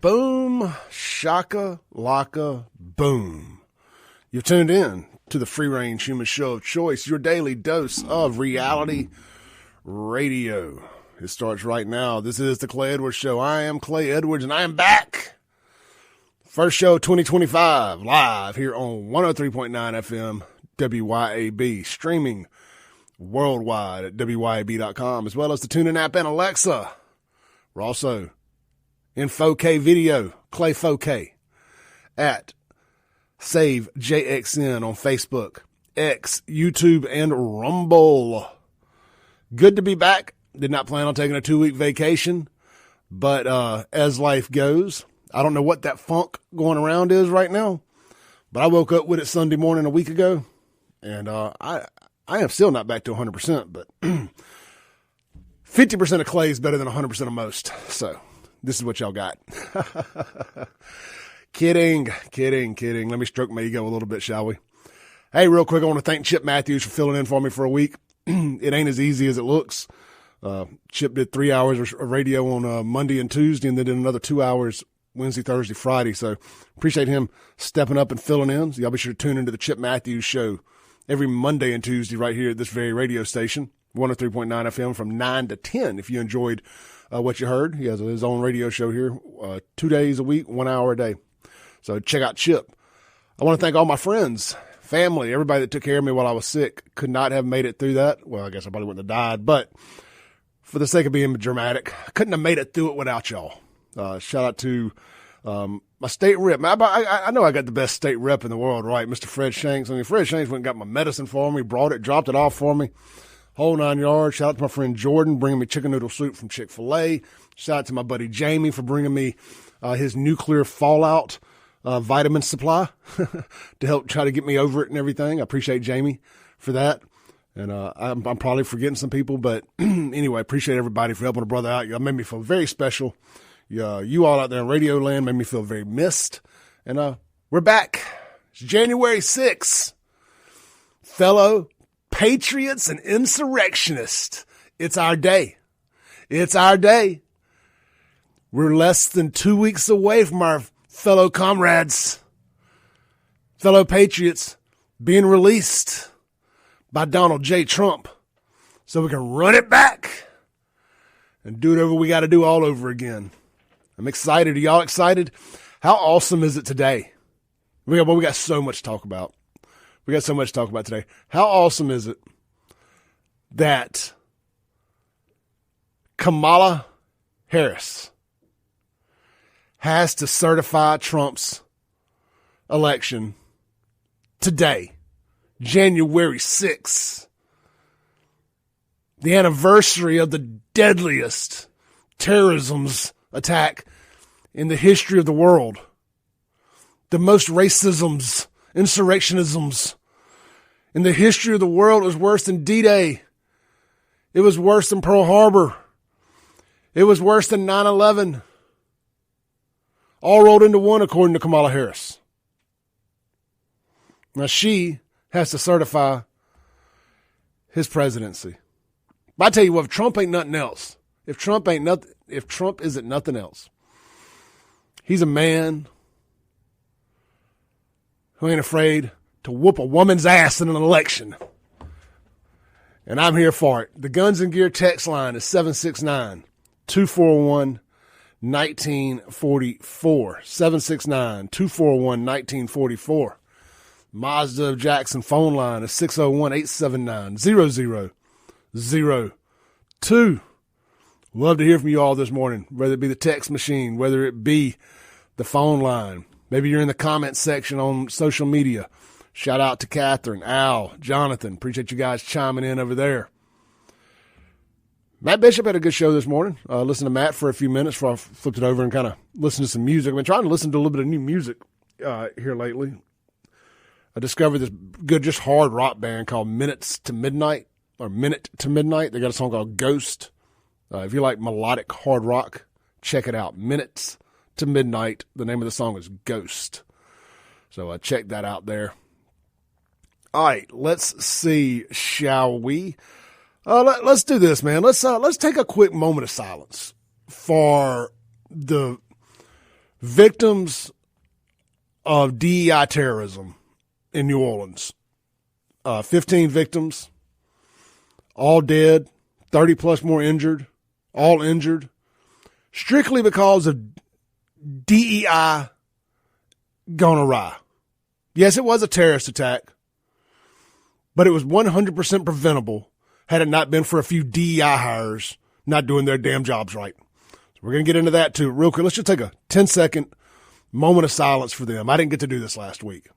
Boom, shaka, laka, boom. You've tuned in to the free-range human show of choice, your daily dose of reality radio. It starts right now. This is the Clay Edwards Show. I am Clay Edwards, and I am back. First show 2025, live here on 103.9 FM, WYAB, streaming worldwide at WYAB.com, as well as the TuneIn app and Alexa. We're also in 4K video, Clay 4K, at Save JXN on Facebook, X, YouTube, and Rumble. Good to be back. Did not plan on taking a 2-week vacation, but as life goes, I don't know what that funk going around is right now, but I woke up with it Sunday morning a week ago, and I am still not back to 100%, but 50% of Clay is better than 100% of most, so this is what y'all got. Kidding. Let me stroke my ego a little bit, shall we? Hey, real quick, I want to thank Chip Matthews for filling in for me for a week. It ain't as easy as it looks. Chip did 3 hours of radio on Monday and Tuesday, and then did another 2 hours Wednesday, Thursday, Friday. So appreciate him stepping up and filling in. So y'all be sure to tune into the Chip Matthews Show every Monday and Tuesday right here at this very radio station, 103.9 FM from 9 to 10. If you enjoyed what you heard, he has his own radio show here 2 days a week, 1 hour a day. So check out Chip. I want to thank all my friends, family, everybody that took care of me while I was sick. Could not have made it through that. Well, I guess I probably wouldn't have died, but for the sake of being dramatic, I couldn't have made it through it without y'all. Shout out to my state rep. I know I got the best state rep in the world, right? Mr. Fred Shanks. Fred Shanks went and got my medicine for me, brought it, dropped it off for me. Whole 9 yards. Shout out to my friend Jordan, bringing me chicken noodle soup from Chick-fil-A. Shout out to my buddy Jamie for bringing me his nuclear fallout vitamin supply to help try to get me over it and everything. I appreciate Jamie for that. And I'm probably forgetting some people, but anyway, appreciate everybody for helping a brother out. Y'all made me feel very special. You all out there in radio land made me feel very missed. And we're back. It's January 6th. Fellow patriots and insurrectionists, it's our day. It's our day. We're less than 2 weeks away from our fellow comrades, fellow patriots being released by Donald J. Trump so we can run it back and do whatever we got to do all over again. I'm excited. Are y'all excited? How awesome is it today? We got so much to talk about. We got so much to talk about today. How awesome is it that Kamala Harris has to certify Trump's election today, January 6th, the anniversary of the deadliest terrorism's attack in the history of the world, the most racisms, insurrectionisms in the history of the world. It was worse than D-Day. It was worse than Pearl Harbor. It was worse than 9/11. All rolled into one, according to Kamala Harris. Now she has to certify his presidency. But I tell you what, if Trump ain't nothing else, if Trump isn't nothing else, he's a man who ain't afraid to whoop a woman's ass in an election. And I'm here for it. The Guns and Gear text line is 769-241-1944. 769-241-1944. Mazda of Jackson phone line is 601-879-0002. Love to hear from you all this morning, whether it be the text machine, whether it be the phone line. Maybe you're in the comment section on social media. Shout out to Catherine, Al, Jonathan. Appreciate you guys chiming in over there. Matt Bishop had a good show this morning. Listened to Matt for a few minutes before I flipped it over and kind of listened to some music. I've been trying to listen to a little bit of new music here lately. I discovered this good, just hard rock band called Minute to Midnight. They got a song called Ghost. If you like melodic hard rock, check it out. Minutes to Midnight. The name of the song is Ghost. So check that out there. All right, let's see, shall we? Let's do this, man. Let's take a quick moment of silence for the victims of DEI terrorism in New Orleans. 15 victims, all dead, 30 plus more injured, all injured, strictly because of DEI gone awry. Yes, it was a terrorist attack, but it was 100% preventable had it not been for a few DEI hires not doing their damn jobs right. So we're going to get into that too. Real quick, let's just take a 10-second moment of silence for them. I didn't get to do this last week.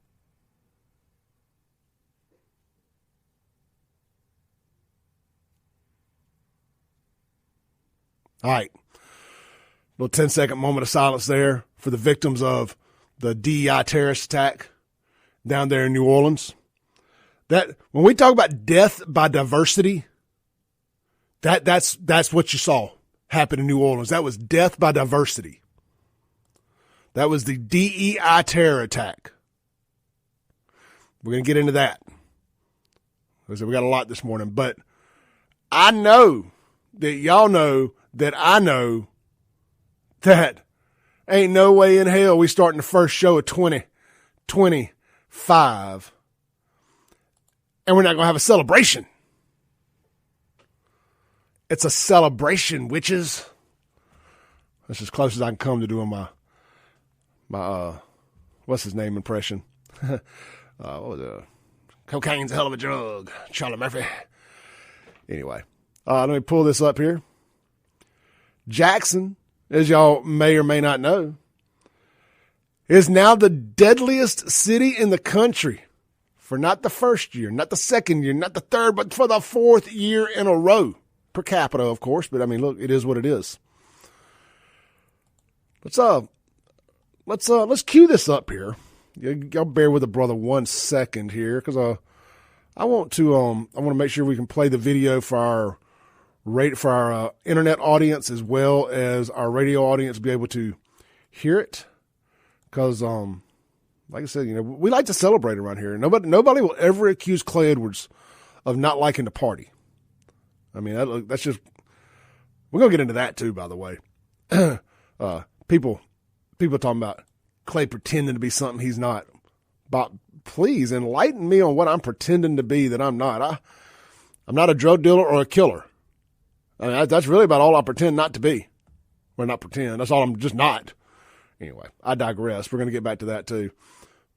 All right. Little 10-second moment of silence there for the victims of the DEI terrorist attack down there in New Orleans. That when we talk about death by diversity, that's what you saw happen in New Orleans. That was death by diversity. That was the DEI terror attack. We're going to get into that. We got a lot this morning, but I know that y'all know that I know that ain't no way in hell we starting the first show of 2025 and we're not going to have a celebration. It's a celebration, witches. That's as close as I can come to doing my what's his name impression? What was it? Cocaine's a hell of a drug. Charlie Murphy. Anyway, let me pull this up here. Jackson, as y'all may or may not know, is now the deadliest city in the country for not the first year, not the second year, not the third, but for the fourth year in a row. Per capita, of course, but I mean, look, it is what it is. Let's cue this up here. Y'all bear with a brother 1 second here, because I want to make sure we can play the video for our internet audience as well as our radio audience be able to hear it. Because like I said, we like to celebrate around here. Nobody will ever accuse Clay Edwards of not liking to party. I mean, that's just, we're going to get into that too, by the way. People talking about Clay pretending to be something he's not. But please enlighten me on what I'm pretending to be that I'm not. I'm not a drug dealer or a killer. I mean, that's really about all I pretend not to be. Well, not pretend. That's all I'm just not. Anyway, I digress. We're going to get back to that too.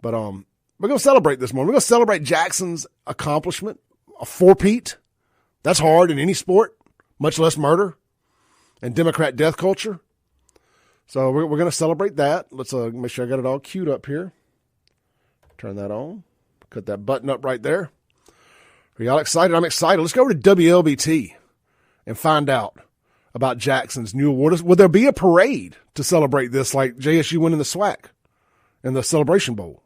But we're going to celebrate this morning. We're going to celebrate Jackson's accomplishment, a four-peat. That's hard in any sport, much less murder and Democrat death culture. So we're going to celebrate that. Let's make sure I got it all queued up here. Turn that on. Cut that button up right there. Are y'all excited? I'm excited. Let's go over to WLBT and find out about Jackson's new award. Will there be a parade to celebrate this like JSU winning the SWAC and the Celebration Bowl?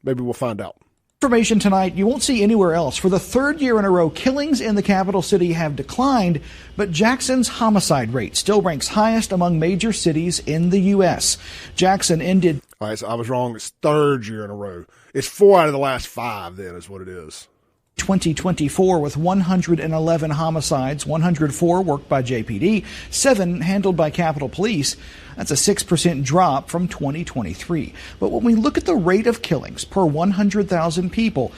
Maybe we'll find out. Information tonight you won't see anywhere else. For the third year in a row, killings in the capital city have declined, but Jackson's homicide rate still ranks highest among major cities in the U.S. Jackson ended. All right, so I was wrong. It's third year in a row. It's 4 out of the last 5 then is what it is. 2024 with 111 homicides, 104 worked by JPD, 7 handled by Capitol Police. That's a 6% drop from 2023. But when we look at the rate of killings per 100,000 people,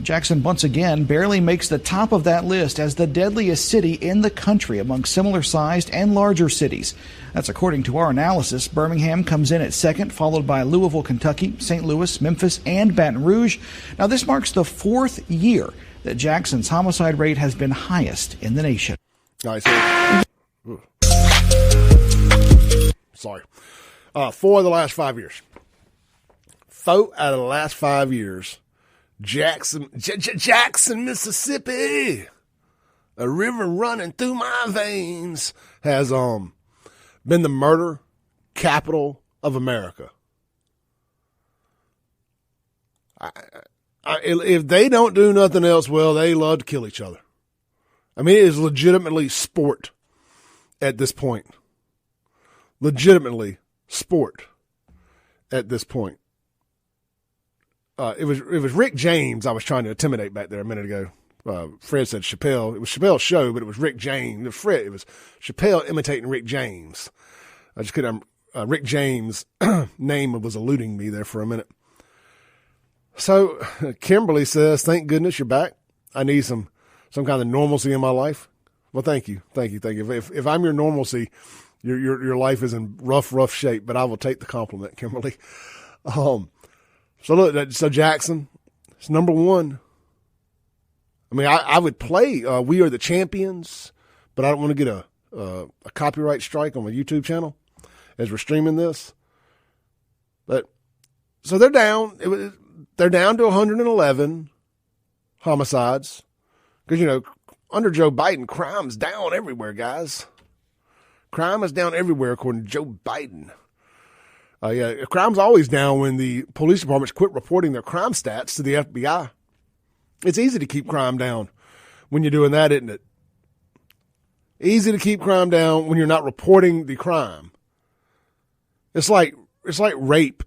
Jackson once again barely makes the top of that list as the deadliest city in the country among similar-sized and larger cities. That's according to our analysis. Birmingham comes in at second, followed by Louisville, Kentucky, St. Louis, Memphis, and Baton Rouge. Now, this marks the 4th year that Jackson's homicide rate has been highest in the nation. Sorry. 4 of the last 5 years. 4 out of the last 5 years. Jackson, Mississippi, a river running through my veins, has been the murder capital of America. If they don't do nothing else, well, they love to kill each other. I mean, it is legitimately sport at this point. Legitimately sport at this point. It was Rick James I was trying to intimidate back there a minute ago. Fred said Chappelle. It was Chappelle's show, but it was Rick James. It was Chappelle imitating Rick James. I just couldn't. Rick James' name was eluding me there for a minute. So Kimberly says, thank goodness you're back. I need some kind of normalcy in my life. Well, thank you. If I'm your normalcy, your life is in rough shape, but I will take the compliment, Kimberly. So look, so Jackson, it's number one. I mean, I would play We Are the Champions, but I don't want to get a copyright strike on my YouTube channel as we're streaming this. But so they're down. They're down to 111 homicides because, under Joe Biden, crime's down everywhere, guys. Crime is down everywhere, according to Joe Biden. Crime's always down when the police departments quit reporting their crime stats to the FBI. It's easy to keep crime down when you're doing that, isn't it? Easy to keep crime down when you're not reporting the crime. It's like rape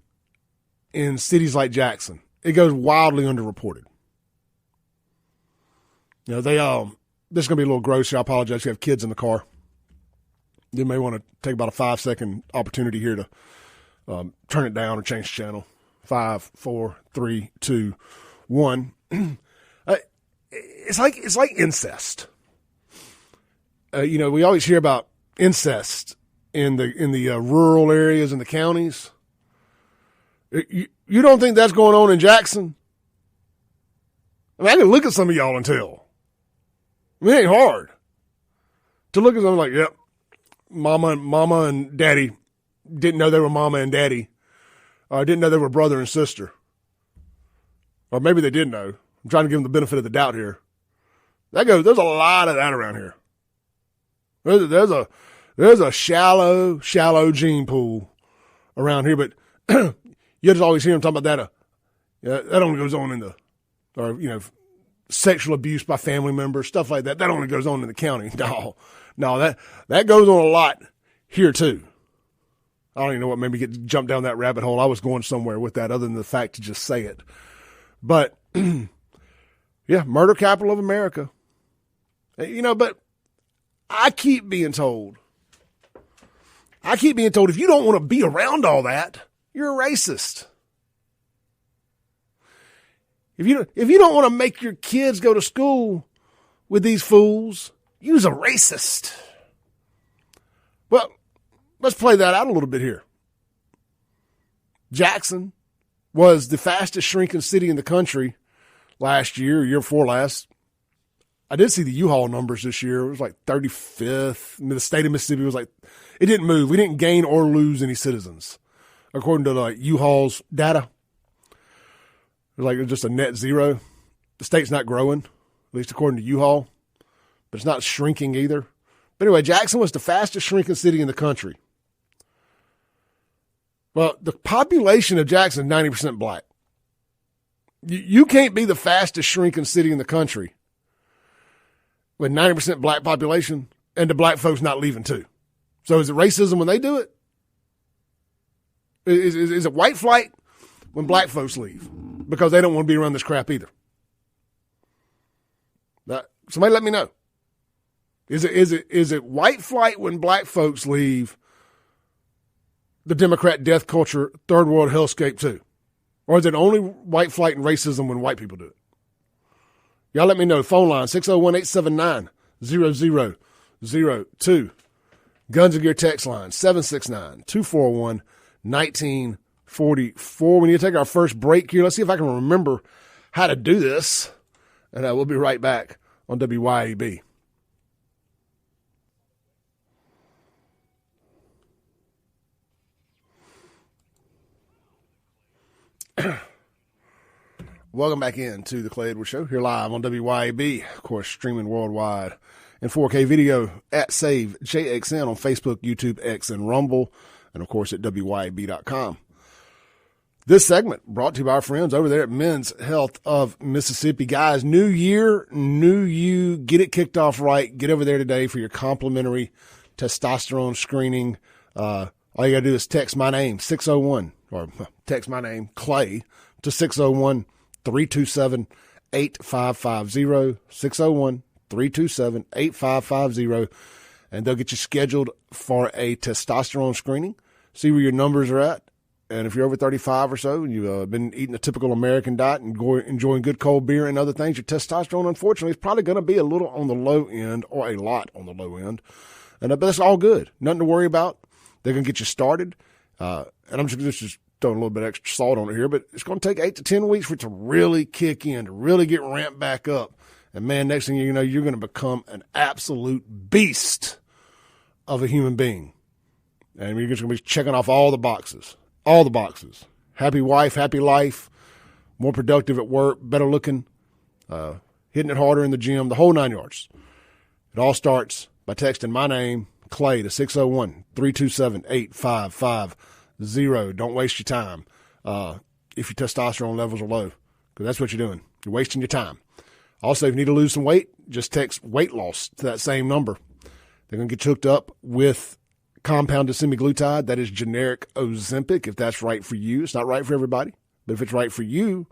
in cities like Jackson. It goes wildly underreported. This is going to be a little gross here. I apologize if you have kids in the car. You may want to take about a 5-second opportunity here to turn it down or change the channel. 5, 4, 3, 2, 1. It's like incest. We always hear about incest in the rural areas in the counties. You don't think that's going on in Jackson? I mean, I can look at some of y'all and tell. I mean, it ain't hard to look at something like, yep, mama and daddy didn't know they were mama and daddy, or didn't know they were brother and sister, or maybe they did know. I'm trying to give them the benefit of the doubt here. There's a lot of that around here. There's a shallow gene pool around here, but you just always hear them talking about that. That only goes on sexual abuse by family members, stuff like that. That only goes on in the county. No, that goes on a lot here too. I don't even know what made me jump down that rabbit hole. I was going somewhere with that other than the fact to just say it. But yeah, murder capital of America. But I keep being told if you don't want to be around all that, you're a racist. If you don't want to make your kids go to school with these fools, you're a racist. Well, let's play that out a little bit here. Jackson was the fastest shrinking city in the country last year, year before last. I did see the U-Haul numbers this year. It was like 35th. The state of Mississippi was like, it didn't move. We didn't gain or lose any citizens, according to U-Haul's data. It was like just a net zero. The state's not growing, at least according to U-Haul, but it's not shrinking either. But anyway, Jackson was the fastest shrinking city in the country. Well, the population of Jackson is 90% black. You can't be the fastest shrinking city in the country with 90% black population and the black folks not leaving too. So is it racism when they do it? Is it white flight when black folks leave because they don't want to be around this crap either? Somebody let me know. Is it white flight when black folks leave the Democrat death culture, third world hellscape too? Or is it only white flight and racism when white people do it? Y'all let me know. Phone line, 601-879-0002. Guns and Gear text line, 769-241-1944. We need to take our first break here. Let's see if I can remember how to do this. And we'll be right back on WYAB. Welcome back into the Clay Edwards Show, here live on WYAB, of course, streaming worldwide in 4K video at Save JXN on Facebook, YouTube, X, and Rumble, and of course at WYAB.com. This segment brought to you by our friends over there at Men's Health of Mississippi. Guys, new year, new you. Get it kicked off right. Get over there today for your complimentary testosterone screening. All you got to do is text my name, 601, or text my name, Clay, to 601-327-8550, 601-327-8550, and they'll get you scheduled for a testosterone screening. see where your numbers are at. And if you're over 35 or so and you've been eating a typical American diet and enjoying good cold beer and other things, your testosterone, unfortunately, is probably going to be a little on the low end or a lot on the low end. And but that's all good. Nothing to worry about. They're going to get you started. And I'm just throwing a little bit of extra salt on it here, but it's going to take 8 to 10 weeks for it to really kick in, to really get ramped back up. And, man, next thing you know, you're going to become an absolute beast of a human being. And you're just going to be checking off all the boxes. All the boxes. Happy wife, happy life, more productive at work, better looking, hitting it harder in the gym, the whole 9 yards. It all starts by texting my name, Clay, to 601-327-8550. Don't waste your time if your testosterone levels are low, because that's what you're doing. You're wasting your time. Also, if you need to lose some weight, just text weight loss to that same number. They're going to get you hooked up with compounded semaglutide. That is generic Ozempic, if that's right for you. It's not right for everybody, but if it's right for you,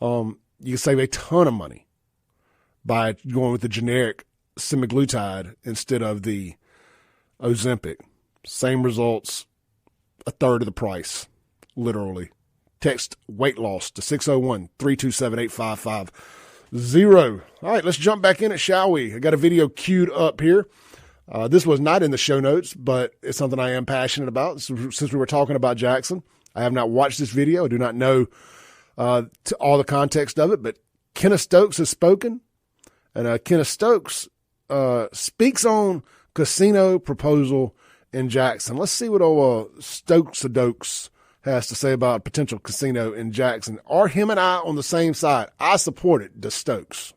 you can save a ton of money by going with the generic semaglutide instead of the Ozempic. Same results, a third of the price, literally. Text weight loss to 601-327-8550. All right, let's jump back in it, shall we? I got a video queued up here. This was not in the show notes, but it's something I am passionate about. Since we were talking about Jackson, I have not watched this video. I do not know to all the context of it, but Kenneth Stokes has spoken, and Kenneth Stokes speaks on casino proposal in Jackson. Let's see what old Stokes has to say about a potential casino in Jackson. Are him and I on the same side? I support it, the Stokes.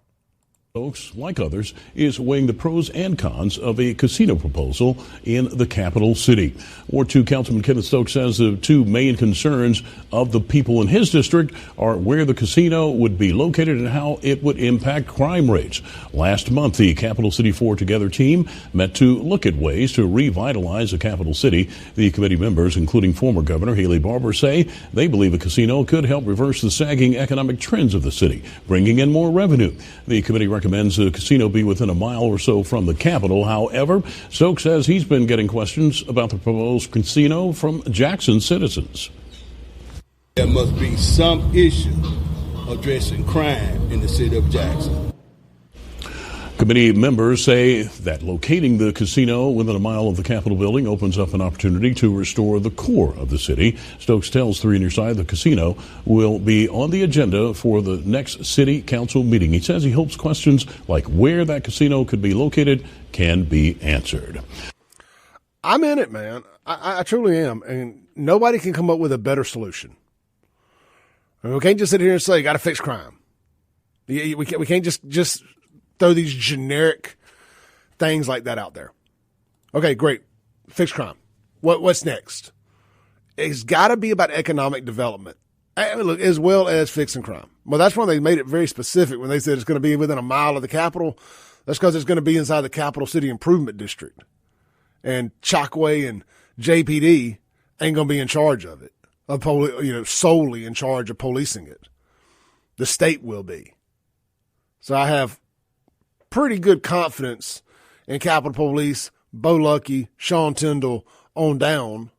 Stokes, like others, is weighing the pros and cons of a casino proposal in the capital city. Ward 2 Councilman Kenneth Stokes says the two main concerns of the people in his district are where the casino would be located and how it would impact crime rates. Last month, the Capital City 4 Together team met to look at ways to revitalize the capital city. The committee members, including former Governor Haley Barbour, say they believe a casino could help reverse the sagging economic trends of the city, bringing in more revenue. The committee recommends the casino be within a mile or so from the Capitol. However, Stokes says he's been getting questions about the proposed casino from Jackson citizens. There must be some issue addressing crime in the city of Jackson. Committee members say that locating the casino within a mile of the Capitol building opens up an opportunity to restore the core of the city. Stokes tells 3 on Your Side the casino will be on the agenda for the next city council meeting. He says he hopes questions like where that casino could be located can be answered. I'm in it, man. I truly am. And nobody can come up with a better solution. I mean, we can't just sit here and say, got to fix crime. We can't just throw these generic things like that out there. Okay, great. Fix crime. What's next? It's got to be about economic development, look, as well as fixing crime. Well, that's why they made it very specific when they said it's going to be within a mile of the Capitol. That's because it's going to be inside the Capital City Improvement District. And Chockway and JPD ain't going to be in charge of it, solely in charge of policing it. The state will be. So I have pretty good confidence in Capitol Police, Bo Lucky, Sean Tyndall on down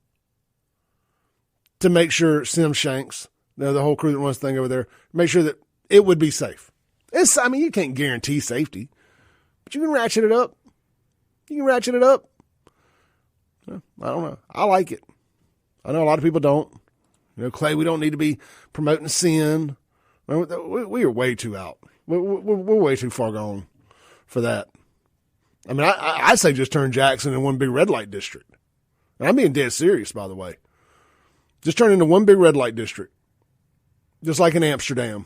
to make sure Sim Shanks, the whole crew that runs the thing over there, make sure that it would be safe. You can't guarantee safety, but you can ratchet it up. I don't know. I like it. I know a lot of people don't. Clay, we don't need to be promoting sin. We are way too out. We're way too far gone for that. I mean, I say just turn Jackson into one big red light district. And I'm being dead serious, by the way. Just turn into one big red light district. Just like in Amsterdam.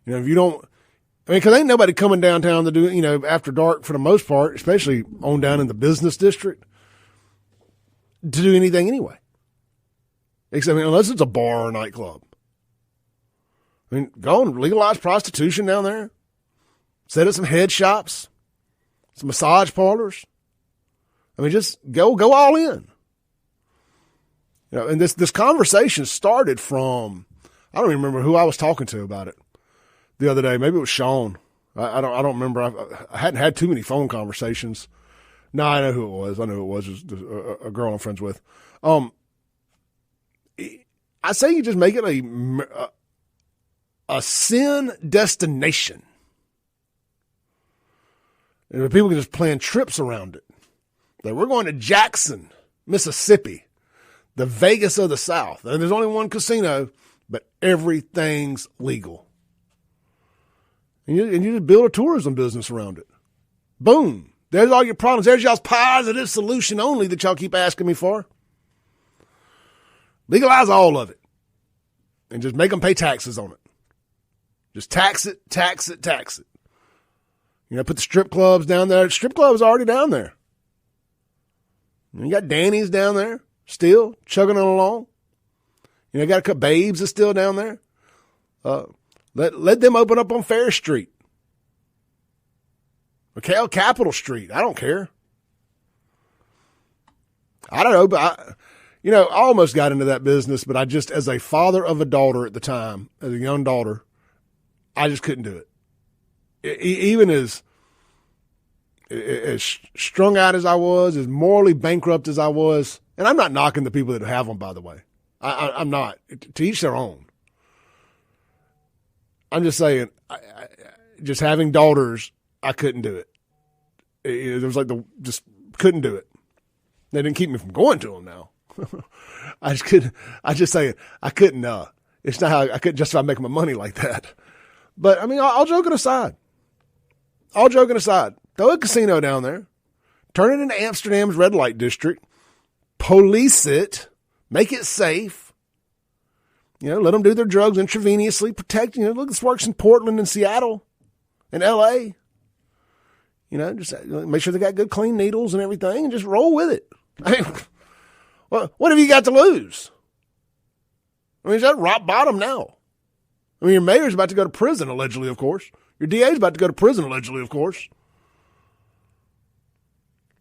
If you don't, because ain't nobody coming downtown to do, after dark for the most part, especially on down in the business district, to do anything anyway. Except, unless it's a bar or nightclub. Go and legalize prostitution down there. Set up some head shops, some massage parlors. Just go all in. And this conversation started from, I don't even remember who I was talking to about it the other day. Maybe it was Sean. I don't remember. I hadn't had too many phone conversations. No, I know who it was. It was just a girl I'm friends with. I say you just make it a sin destination. And people can just plan trips around it. Like, we're going to Jackson, Mississippi, the Vegas of the South. And there's only one casino, but everything's legal. And you just build a tourism business around it. Boom. There's all your problems. There's y'all's positive solution only that y'all keep asking me for. Legalize all of it. And just make them pay taxes on it. Just tax it, tax it, tax it. You know, put the strip clubs down there. Strip clubs are already down there. You got Danny's down there, still chugging on along. You know, got a couple Babes that's still down there. Let them open up on Fair Street. Okay, Capitol Street. I don't care. I don't know, but I almost got into that business, but I just, as a father of a daughter at the time, as a young daughter, I just couldn't do it. Even as strung out as I was, as morally bankrupt as I was, and I'm not knocking the people that have them, by the way. I'm not. To each their own. I'm just saying, just having daughters, I couldn't do it. It was like just couldn't do it. They didn't keep me from going to them now. I just couldn't. I just say I couldn't. It's not how I couldn't justify making my money like that. But I mean, all joking aside, throw a casino down there, turn it into Amsterdam's red light district, police it, make it safe. You know, let them do their drugs intravenously, protect. You know, look, this works in Portland and Seattle, and L.A. You know, just make sure they got good clean needles and everything, and just roll with it. I mean, what have you got to lose? I mean, is that rock bottom now? I mean, your mayor's about to go to prison, allegedly, of course. Your DA's about to go to prison, allegedly, of course.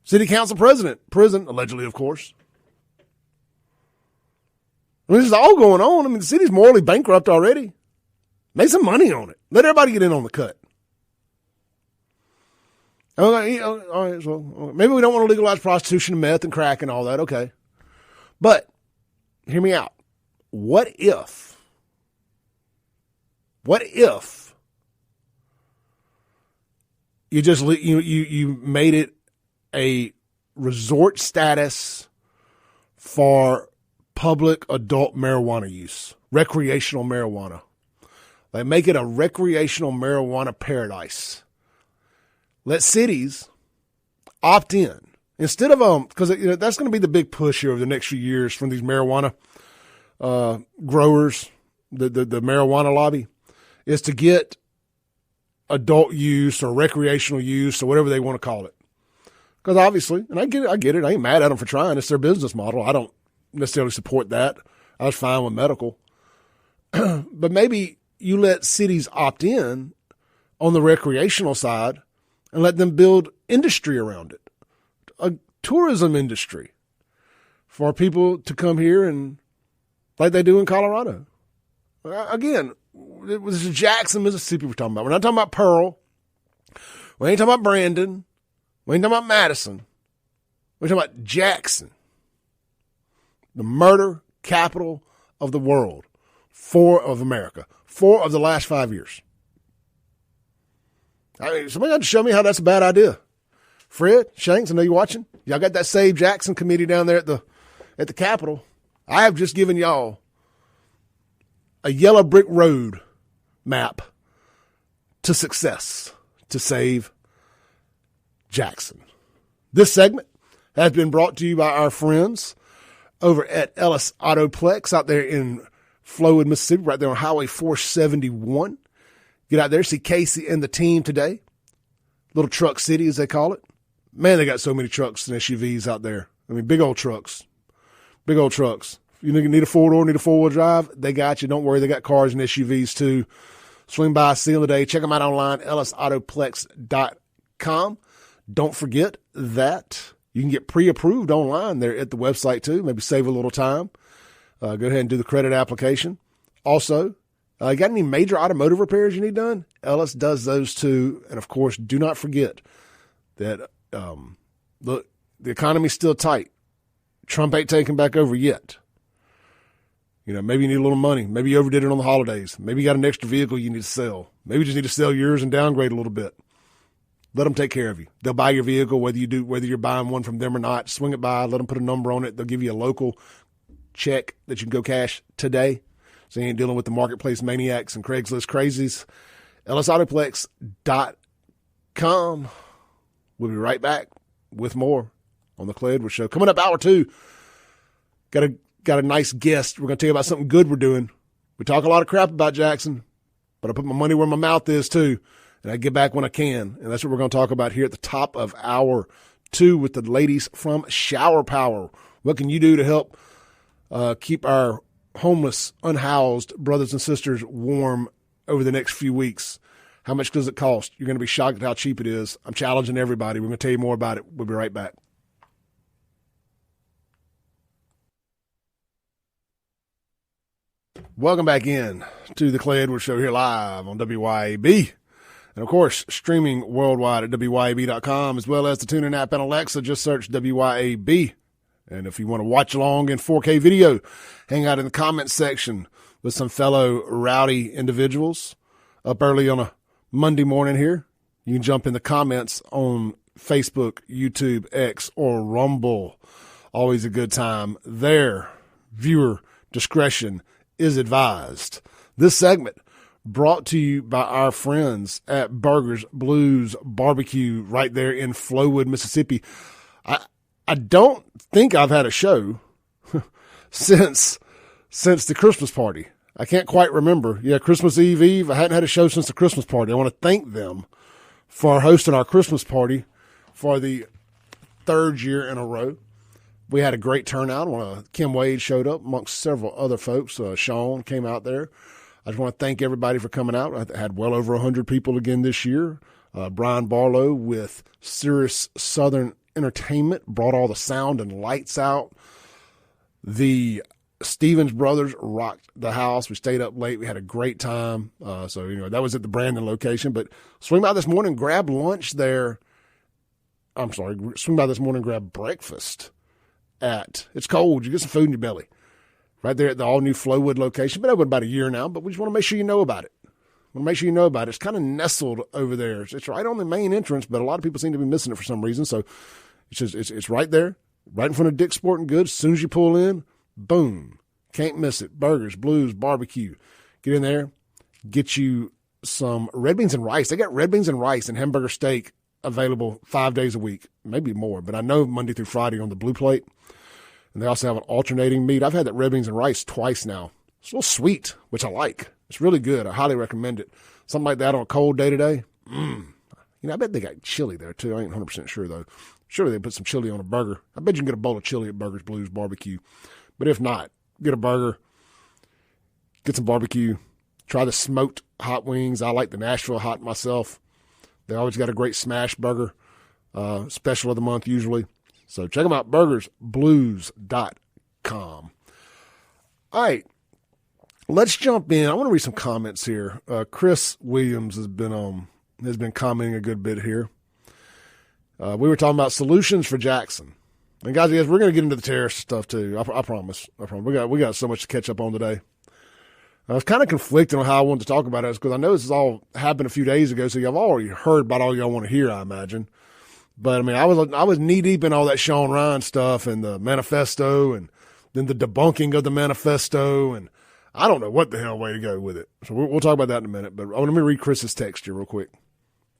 City council president, prison, allegedly, of course. I mean, this is all going on. I mean, the city's morally bankrupt already. Make some money on it. Let everybody get in on the cut. Okay, all right, so maybe we don't want to legalize prostitution and meth and crack and all that. Okay. But hear me out. What if you just you made it a resort status for public adult marijuana use, recreational marijuana? Like, make it a recreational marijuana paradise. Let cities opt in instead of because that's going to be the big push here over the next few years from these marijuana growers, the marijuana lobby, is to get adult use or recreational use or whatever they want to call it. Because obviously, and I get it. I ain't mad at them for trying. It's their business model. I don't necessarily support that. I was fine with medical. But maybe you let cities opt in on the recreational side and let them build industry around it, a tourism industry for people to come here and like they do in Colorado. Again, it was Jackson, Mississippi we're talking about. We're not talking about Pearl. We ain't talking about Brandon. We ain't talking about Madison. We're talking about Jackson, the murder capital of the world, 4 of America, 4 of the last 5 years. I mean, somebody had to show me how that's a bad idea. Fred, Shanks, I know you're watching. Y'all got that Save Jackson committee down there at the Capitol. I have just given y'all a yellow brick road map to success to save Jackson. This segment has been brought to you by our friends over at Ellis Autoplex out there in Flowood, Mississippi, right there on Highway 471. Get out there, see Casey and the team today. Little Truck City, as they call it. Man, they got so many trucks and SUVs out there. I mean, big old trucks. Big old trucks. You need a 4-door, need a 4-wheel drive, they got you. Don't worry, they got cars and SUVs too. Swing by, see them today. Check them out online, ellisautoplex.com. Don't forget that you can get pre-approved online there at the website too. Maybe save a little time. Go ahead and do the credit application. Also, you got any major automotive repairs you need done? Ellis does those too. And of course, do not forget that the economy's still tight. Trump ain't taking back over yet. Maybe you need a little money. Maybe you overdid it on the holidays. Maybe you got an extra vehicle you need to sell. Maybe you just need to sell yours and downgrade a little bit. Let them take care of you. They'll buy your vehicle, whether you're buying one from them or not. Swing it by, let them put a number on it. They'll give you a local check that you can go cash today. So you ain't dealing with the marketplace maniacs and Craigslist crazies. LSAutoplex.com. We'll be right back with more on the Clay Edwards Show. Coming up, hour 2. Got a nice guest. We're going to tell you about something good we're doing. We talk a lot of crap about Jackson, but I put my money where my mouth is too, and I get back when I can. And that's what we're going to talk about here at the top of hour 2 with the ladies from Shower Power. What can you do to help keep our homeless, unhoused brothers and sisters warm over the next few weeks? How much does it cost? You're going to be shocked at how cheap it is. I'm challenging everybody. We're going to tell you more about it. We'll be right back. Welcome back in to the Clay Edwards Show here live on WYAB. And, of course, streaming worldwide at WYAB.com, as well as the TuneIn app and Alexa. Just search WYAB. And if you want to watch along in 4K video, hang out in the comments section with some fellow rowdy individuals up early on a Monday morning here. You can jump in the comments on Facebook, YouTube, X, or Rumble. Always a good time there. Viewer discretion is advised. This segment brought to you by our friends at Burgers Blues Barbecue right there in Flowood, Mississippi. I don't think I've had a show since the Christmas party. I can't quite remember. Yeah, Christmas Eve. I hadn't had a show since the Christmas party. I want to thank them for hosting our Christmas party for the 3rd year in a row. We had a great turnout. Kim Wade showed up amongst several other folks. Sean came out there. I just want to thank everybody for coming out. I had well over 100 people again this year. Brian Barlow with Sirius Southern Entertainment brought all the sound and lights out. The Stevens brothers rocked the house. We stayed up late. We had a great time. So that was at the Brandon location. But swing by this morning, grab lunch there. Swing by this morning, grab breakfast it's cold. You get some food in your belly. Right there at the all-new Flowood location. Been open about a year now, but we just want to make sure you know about it. It's kind of nestled over there. It's right on the main entrance, but a lot of people seem to be missing it for some reason. So it's right there, right in front of Dick's Sporting Goods. As soon as you pull in, boom. Can't miss it. Burgers, Blues, Barbecue. Get in there. Get you some red beans and rice. They got red beans and rice and hamburger steak available 5 days a week, maybe more. But I know Monday through Friday on the Blue Plate. And they also have an alternating meat. I've had that red beans and rice twice now. It's a little sweet, which I like. It's really good. I highly recommend it. Something like that on a cold day today. I bet they got chili there, too. I ain't 100% sure, though. Surely they put some chili on a burger. I bet you can get a bowl of chili at Burgers Blues Barbecue. But if not, get a burger, get some barbecue, try the smoked hot wings. I like the Nashville hot myself. They always got a great smash burger, special of the month usually. So check them out, burgersblues.com. All right, let's jump in. I want to read some comments here. Chris Williams has been commenting a good bit here. We were talking about solutions for Jackson. And guys, we're going to get into the terrorist stuff too. I promise. We got so much to catch up on today. I was kind of conflicted on how I wanted to talk about it because I know this has all happened a few days ago, so y'all already heard about all y'all want to hear, I imagine. But I mean, I was knee deep in all that Sean Ryan stuff and the manifesto, and then the debunking of the manifesto, and I don't know what the hell way to go with it. So we'll talk about that in a minute. But let me read Chris's text here real quick.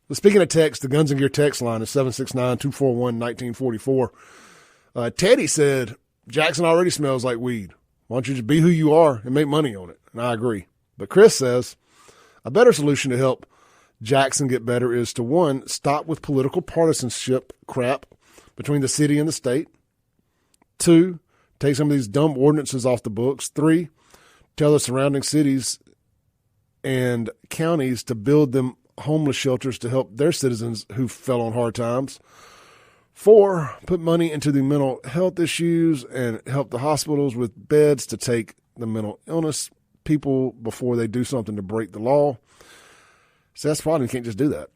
But speaking of text, the Guns and Gear text line is 769-241-1944. Teddy said Jackson already smells like weed. Why don't you just be who you are and make money on it? And I agree. But Chris says a better solution to help Jackson get better is to, 1, stop with political partisanship crap between the city and the state. 2, take some of these dumb ordinances off the books. 3, tell the surrounding cities and counties to build them homeless shelters to help their citizens who fell on hard times. 4, put money into the mental health issues and help the hospitals with beds to take the mental illness people before they do something to break the law. So that's the problem. You can't just do that.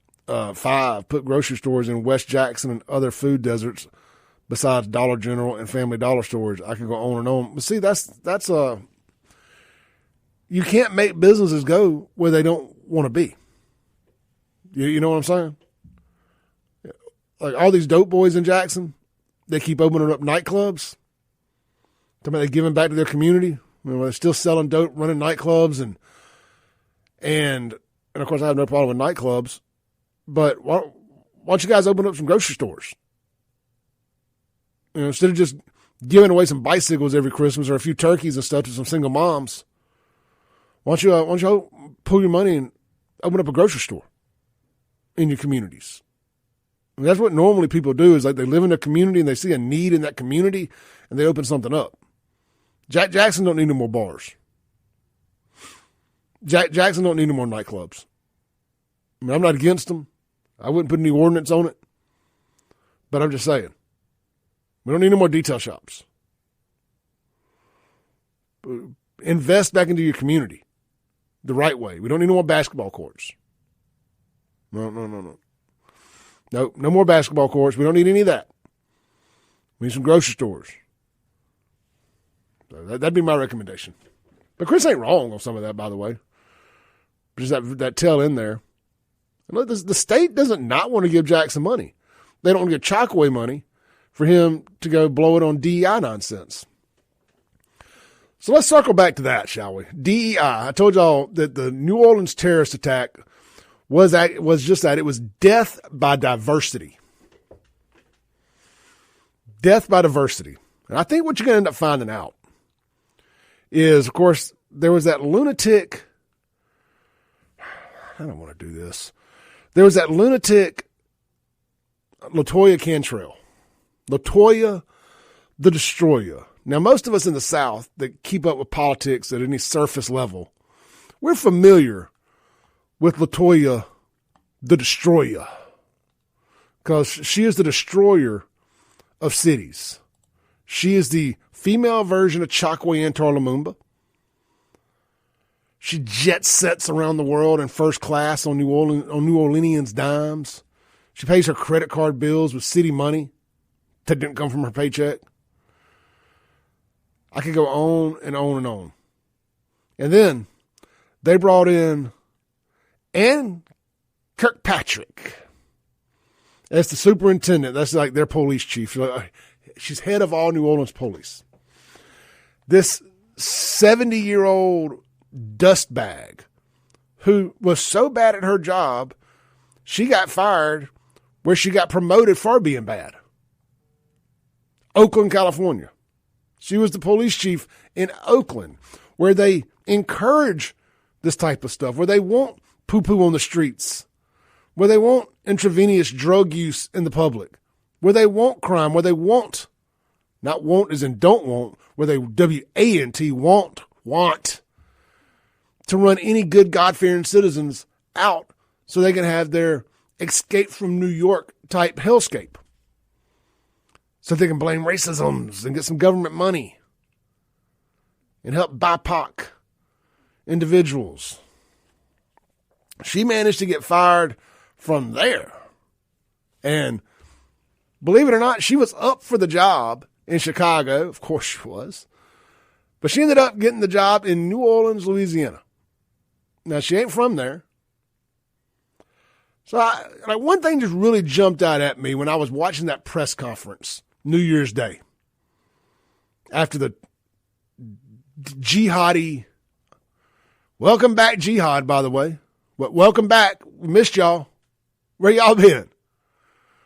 5, put grocery stores in West Jackson and other food deserts besides Dollar General and Family Dollar stores. I can go on and on. But see, that's you can't make businesses go where they don't want to be. You know what I'm saying? Like all these dope boys in Jackson, they keep opening up nightclubs. Talking about they giving back to their community. They're still selling dope, running nightclubs, and of course I have no problem with nightclubs. But why don't you guys open up some grocery stores? Instead of just giving away some bicycles every Christmas or a few turkeys and stuff to some single moms, why don't you pull your money and open up a grocery store in your communities? That's what normally people do, is like they live in a community and they see a need in that community and they open something up. Jackson don't need no more bars. Jackson don't need no more nightclubs. I mean, I'm not against them. I wouldn't put any ordinance on it. But I'm just saying, we don't need no more detail shops. Invest back into your community the right way. We don't need no more basketball courts. No. No more basketball courts. We don't need any of that. We need some grocery stores. So that'd be my recommendation. But Chris ain't wrong on some of that, by the way. Just that tail end there. And the state doesn't not want to give Jackson money. They don't want to give Chokwe money for him to go blow it on DEI nonsense. So let's circle back to that, shall we? DEI. I told y'all that the New Orleans terrorist attack was just that. It was death by diversity. Death by diversity. And I think what you're going to end up finding out is, of course, there was that lunatic. I don't want to do this. There was that lunatic LaToya Cantrell. LaToya the Destroyer. Now, most of us in the South that keep up with politics at any surface level, we're familiar with LaToya the Destroyer, because she is the destroyer of cities. She is the female version of Chokwe Antar Lumumba. She jet sets around the world in first class on New Orleanians' dimes. She pays her credit card bills with city money that didn't come from her paycheck. I could go on and on and on. And then they brought in Ann Kirkpatrick as the superintendent. That's like their police chief. She's head of all New Orleans police. This 70-year-old dustbag who was so bad at her job, she got fired where she got promoted for being bad. Oakland, California. She was the police chief in Oakland, where they encourage this type of stuff, where they want poo-poo on the streets, where they want intravenous drug use in the public, where they want crime, where they want, not want as in don't want, where they W-A-N-T, want to run any good God-fearing citizens out so they can have their escape from New York type hellscape. So they can blame racisms and get some government money and help BIPOC individuals. She managed to get fired from there. And believe it or not, she was up for the job in Chicago. Of course she was. But she ended up getting the job in New Orleans, Louisiana. Now, she ain't from there. So one thing just really jumped out at me when I was watching that press conference New Year's Day after the jihadi. Welcome back, jihad, by the way. Welcome back. We missed y'all. Where y'all been?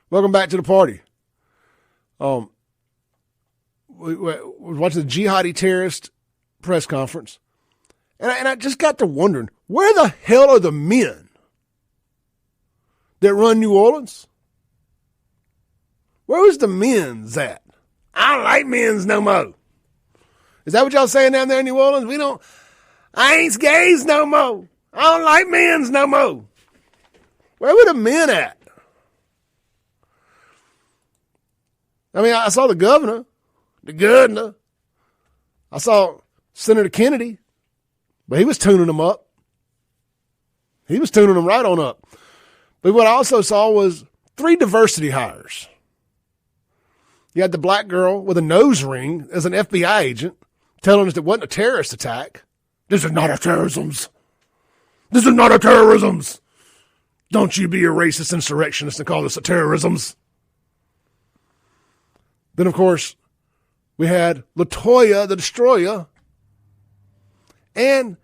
Welcome back to the party. We were watching the jihadi terrorist press conference, and I just got to wondering, where the hell are the men that run New Orleans? Where was the men's at? I don't like men's no more. Is that what y'all saying down there in New Orleans? I ain't gays no more. I don't like men's no more. Where were the men at? I mean, I saw the governor. I saw Senator Kennedy, but he was tuning them up. He was tuning them right on up. But what I also saw was 3 diversity hires. You had the black girl with a nose ring as an FBI agent telling us it wasn't a terrorist attack. This is not a terrorisms. This is not a terrorisms. Don't you be a racist insurrectionist and call this a terrorisms. Then, of course, we had LaToya the Destroyer and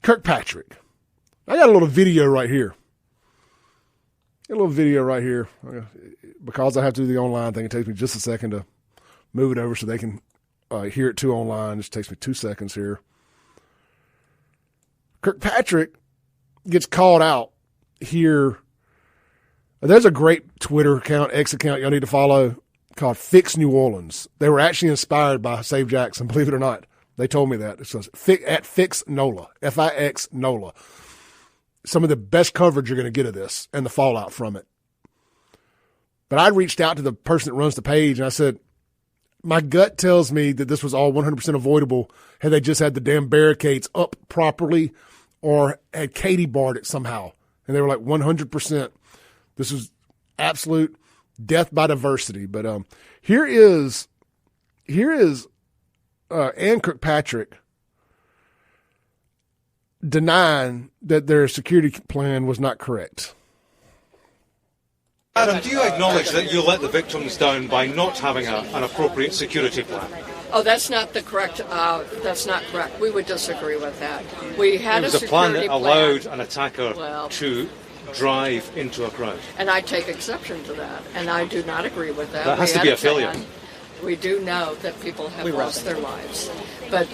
Kirkpatrick. I got a little video right here. Because I have to do the online thing, it takes me just a second to move it over so they can hear it too online. It just takes me 2 seconds here. Kirkpatrick gets called out here. There's a great Twitter account, X account y'all need to follow called Fix New Orleans. They were actually inspired by Save Jackson, believe it or not. They told me that. It says at Fix NOLA, F-I-X NOLA. Some of the best coverage you're going to get of this and the fallout from it. But I reached out to the person that runs the page and I said, my gut tells me that this was all 100% avoidable had they just had the damn barricades up properly or had Katie barred it somehow. And they were like 100%. This is absolute death by diversity. But here is Ann Kirkpatrick denying that their security plan was not correct. Adam, do you acknowledge that you let the victims down by not having an appropriate security plan? Oh, that's not the correct. That's not correct. We would disagree with that. We had It was a plan that allowed an attacker to drive into a crowd. And I take exception to that, and I do not agree with that. That has to be a failure. We do know that people have lost their lives. But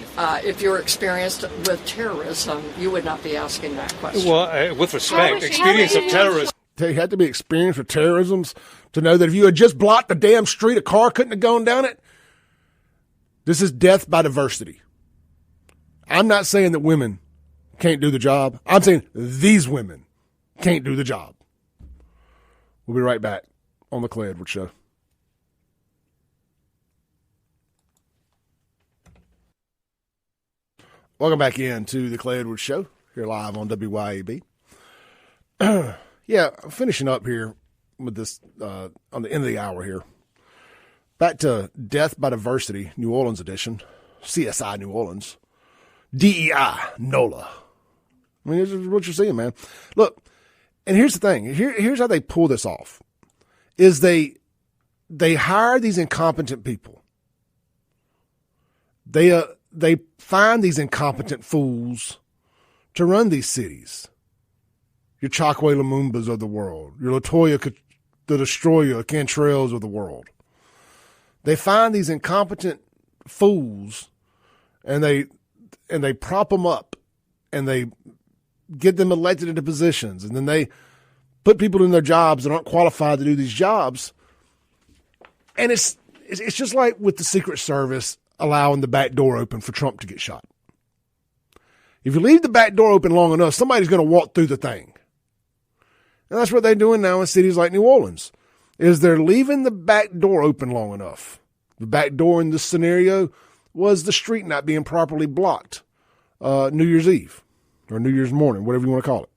if you're experienced with terrorism, you would not be asking that question. Well, with respect, experience of terrorism. You had to be experienced with terrorisms to know that if you had just blocked the damn street, a car couldn't have gone down it. This is death by diversity. I'm not saying that women can't do the job. I'm saying these women can't do the job. We'll be right back on the Clay Edwards Show. Welcome back in to the Clay Edwards Show, here live on WYAB. Yeah, I'm finishing up here with this on the end of the hour here. Back to Death by Diversity, New Orleans edition, CSI New Orleans, DEI, NOLA. I mean, this is what you're seeing, man. Look, and here's the thing. Here's how they pull this off, is they hire these incompetent people. They find these incompetent fools to run these cities. Your Chokwe Lumumbas of the world, your LaToya the Destroyer, Cantrells of the world. They find these incompetent fools and they prop them up and they get them elected into positions, and then they put people in their jobs that aren't qualified to do these jobs. And it's just like with the Secret Service allowing the back door open for Trump to get shot. If you leave the back door open long enough, somebody's going to walk through the thing. And that's what they're doing now in cities like New Orleans, is they're leaving the back door open long enough. The back door in this scenario was the street not being properly blocked New Year's Eve or New Year's morning, whatever you want to call it.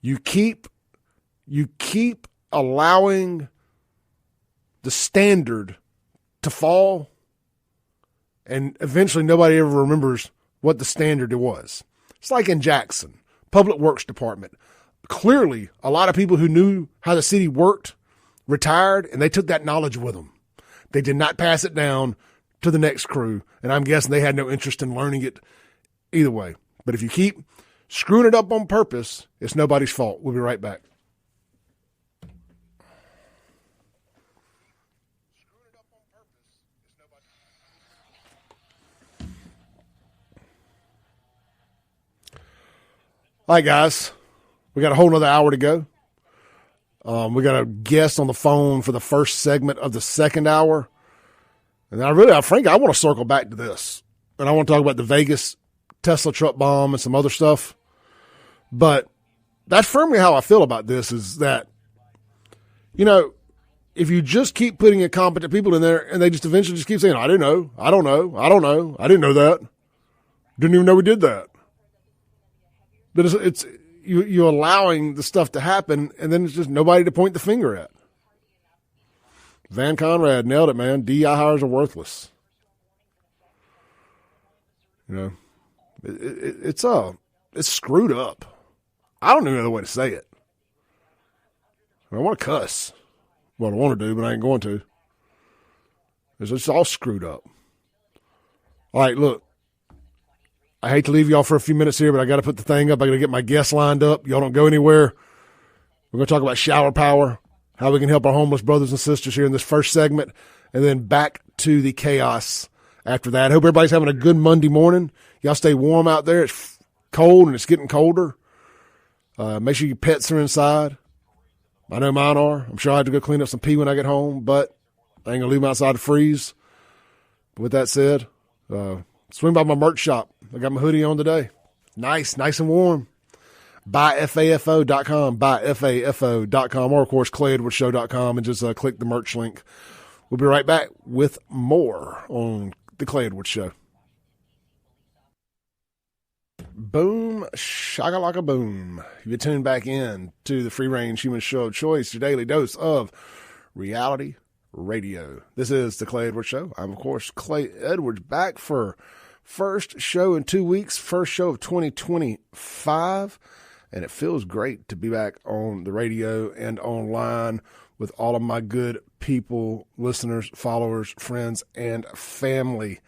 You keep allowing the standard to fall, and eventually nobody ever remembers what the standard was. It's like in Jackson, Public Works Department. Clearly, a lot of people who knew how the city worked retired, and they took that knowledge with them. They did not pass it down to the next crew, and I'm guessing they had no interest in learning it either way. But if you keep screwing it up on purpose, it's nobody's fault. We'll be right back. All right, guys. We got a whole nother hour to go. We got a guest on the phone for the first segment of the second hour. And frankly, I want to circle back to this. And I want to talk about the Vegas Tesla truck bomb and some other stuff. But that's firmly how I feel about this, is that, if you just keep putting incompetent people in there and they just eventually just keep saying, I don't know, I don't know, I didn't know that. Didn't even know we did that. But it's you're allowing the stuff to happen, and then it's just nobody to point the finger at. Van Conrad nailed it, man. DI hires are worthless. You know, it's screwed up. I don't know another way to say it. I want to cuss. What I want to do, but I ain't going to. It's all screwed up. All right, look. I hate to leave y'all for a few minutes here, but I got to put the thing up. I got to get my guests lined up. Y'all don't go anywhere. We're going to talk about shower power, how we can help our homeless brothers and sisters here in this first segment, and then back to the chaos after that. I hope everybody's having a good Monday morning. Y'all stay warm out there. It's cold and it's getting colder. Make sure your pets are inside. I know mine are. I'm sure I have to go clean up some pee when I get home, but I ain't going to leave them outside to freeze. But with that said, swing by my merch shop. I got my hoodie on today. Nice and warm. BuyFAFO.com, BuyFAFO.com, or of course, ClayEdwardsShow.com, and just click the merch link. We'll be right back with more on the Clay Edwards Show. Boom, shakalaka boom. You're tuned back in to the Free Range Human Show of Choice, your daily dose of reality radio. This is the Clay Edwards Show. I'm, of course, Clay Edwards, back for first show in 2 weeks, first show of 2025, and it feels great to be back on the radio and online with all of my good people, listeners, followers, friends, and family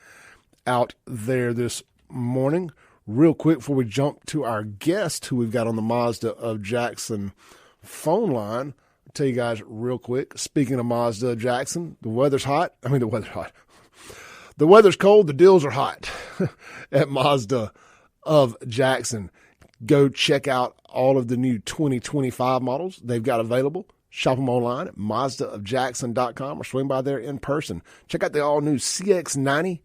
out there this morning. Real quick before we jump to our guest who we've got on the Mazda of Jackson phone line, I'll tell you guys real quick, speaking of Mazda of Jackson, the weather's hot. The weather's cold, the deals are hot at Mazda of Jackson. Go check out all of the new 2025 models they've got available. Shop them online at MazdaofJackson.com or swing by there in person. Check out the all-new CX-90,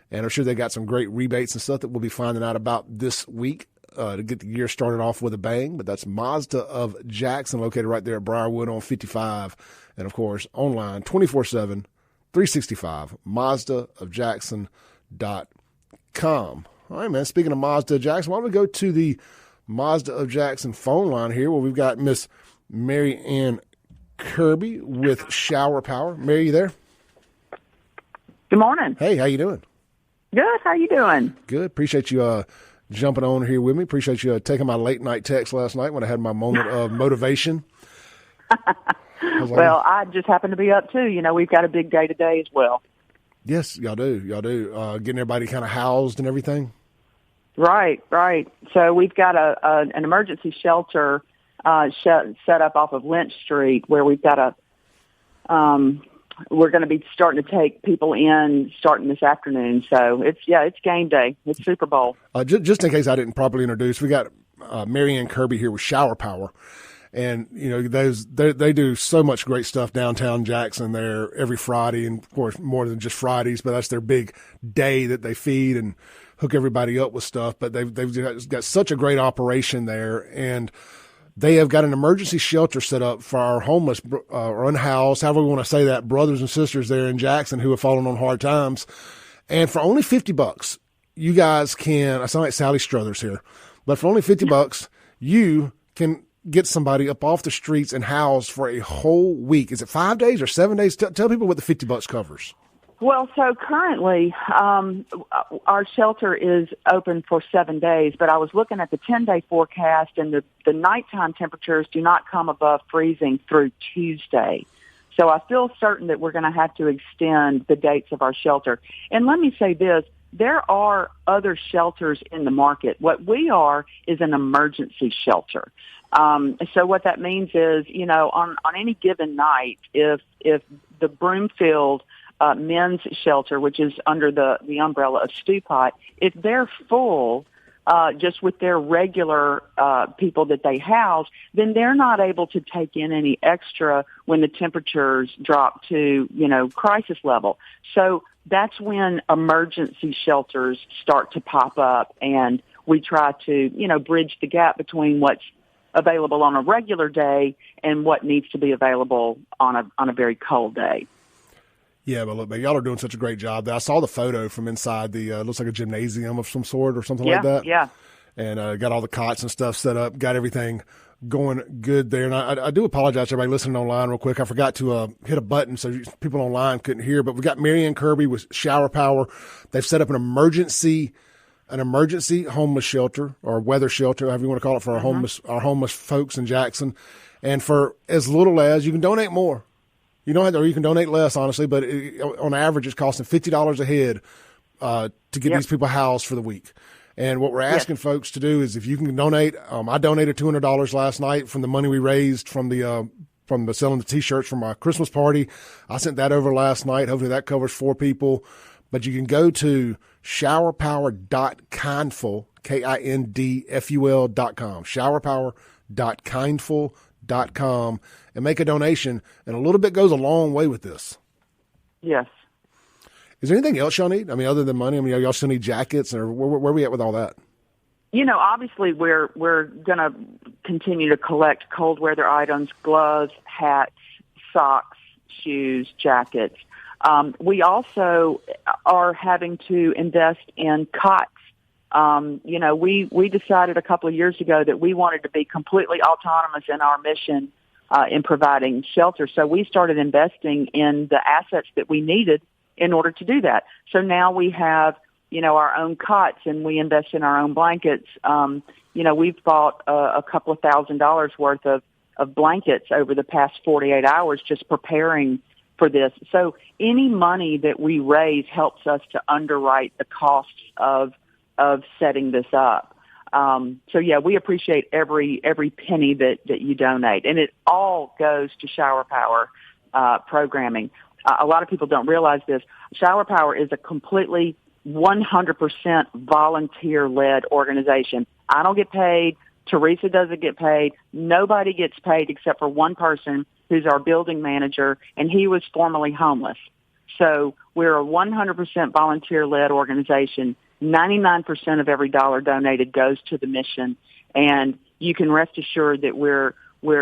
and I'm sure they got some great rebates and stuff that we'll be finding out about this week to get the year started off with a bang. But that's Mazda of Jackson, located right there at Briarwood on 55, and, of course, online 24/7. 365, MazdaofJackson.com. All right, man. Speaking of Mazda of Jackson, why don't we go to the Mazda of Jackson phone line here where we've got Miss Mary Ann Kirby with Shower Power. Mary, you there? Good morning. Hey, how you doing? Good. How you doing? Good. Appreciate you jumping on here with me. Appreciate you taking my late night text last night when I had my moment of motivation. Well, I just happened to be up too. You know, we've got a big day today as well. Yes, y'all do. Getting everybody kind of housed and everything. Right. So we've got an emergency shelter set up off of Lynch Street where we've got we're going to be starting to take people in starting this afternoon. So it's game day. It's Super Bowl. Just in case I didn't properly introduce, we got Mary Ann Kirby here with Shower Power. And, you know, they do so much great stuff downtown Jackson there every Friday. And, of course, more than just Fridays, but that's their big day that they feed and hook everybody up with stuff. But they've got such a great operation there. And they have got an emergency shelter set up for our homeless or unhoused, however we want to say that, brothers and sisters there in Jackson who have fallen on hard times. And for only $50, you guys can, I sound like Sally Struthers here, but for only $50, you can get somebody up off the streets and housed for a whole week. Is it 5 days or 7 days? Tell people what the $50 covers. Well, so currently our shelter is open for 7 days, but I was looking at the 10-day forecast, and the nighttime temperatures do not come above freezing through Tuesday. So I feel certain that we're going to have to extend the dates of our shelter. And let me say this. There are other shelters in the market. What we are is an emergency shelter. So what that means is, you know, on any given night, if the Broomfield men's shelter, which is under the umbrella of Stewpot, if they're full, just with their regular people that they house, then they're not able to take in any extra when the temperatures drop to, you know, crisis level. So that's when emergency shelters start to pop up, and we try to, you know, bridge the gap between what's available on a regular day and what needs to be available on a very cold day. Yeah, but look, man, y'all are doing such a great job there. I saw the photo from inside the, looks like a gymnasium of some sort or something like that. Yeah. And got all the cots and stuff set up, got everything going good there. And I do apologize to everybody listening online real quick. I forgot to hit a button so people online couldn't hear. But we got Mary Ann Kirby with Shower Power. They've set up an emergency an emergency homeless shelter or weather shelter, however you want to call it, for our homeless folks in Jackson. And for as little as, you can donate more. You don't have to, or you can donate less, honestly, but on average, it's costing $50 a head to get these people housed for the week. And what we're asking folks to do is, if you can donate, I donated $200 last night from the money we raised from the selling the T-shirts from my Christmas party. I sent that over last night. Hopefully that covers 4 people. But you can go to showerpower.kindful, KINDFUL.com, showerpower.kindful.com, and make a donation. And a little bit goes a long way with this. Yes. Is there anything else y'all need? I mean, other than money? I mean, y'all still need jackets, or where are we at with all that? Obviously we're going to continue to collect cold weather items, gloves, hats, socks, shoes, jackets. We also are having to invest in cots. We decided a couple of years ago that we wanted to be completely autonomous in our mission in providing shelter. So we started investing in the assets that we needed in order to do that. So now we have, our own cots, and we invest in our own blankets. We've bought a couple of $1,000s worth of blankets over the past 48 hours just preparing for this. So any money that we raise helps us to underwrite the costs of setting this up. We appreciate every penny that you donate, and it all goes to Shower Power programming. A lot of people don't realize this. Shower Power is a completely 100% volunteer-led organization. I don't get paid. Teresa doesn't get paid. Nobody gets paid except for one person who's our building manager, and he was formerly homeless. So we're a 100% volunteer-led organization. 99% of every dollar donated goes to the mission, and you can rest assured that we're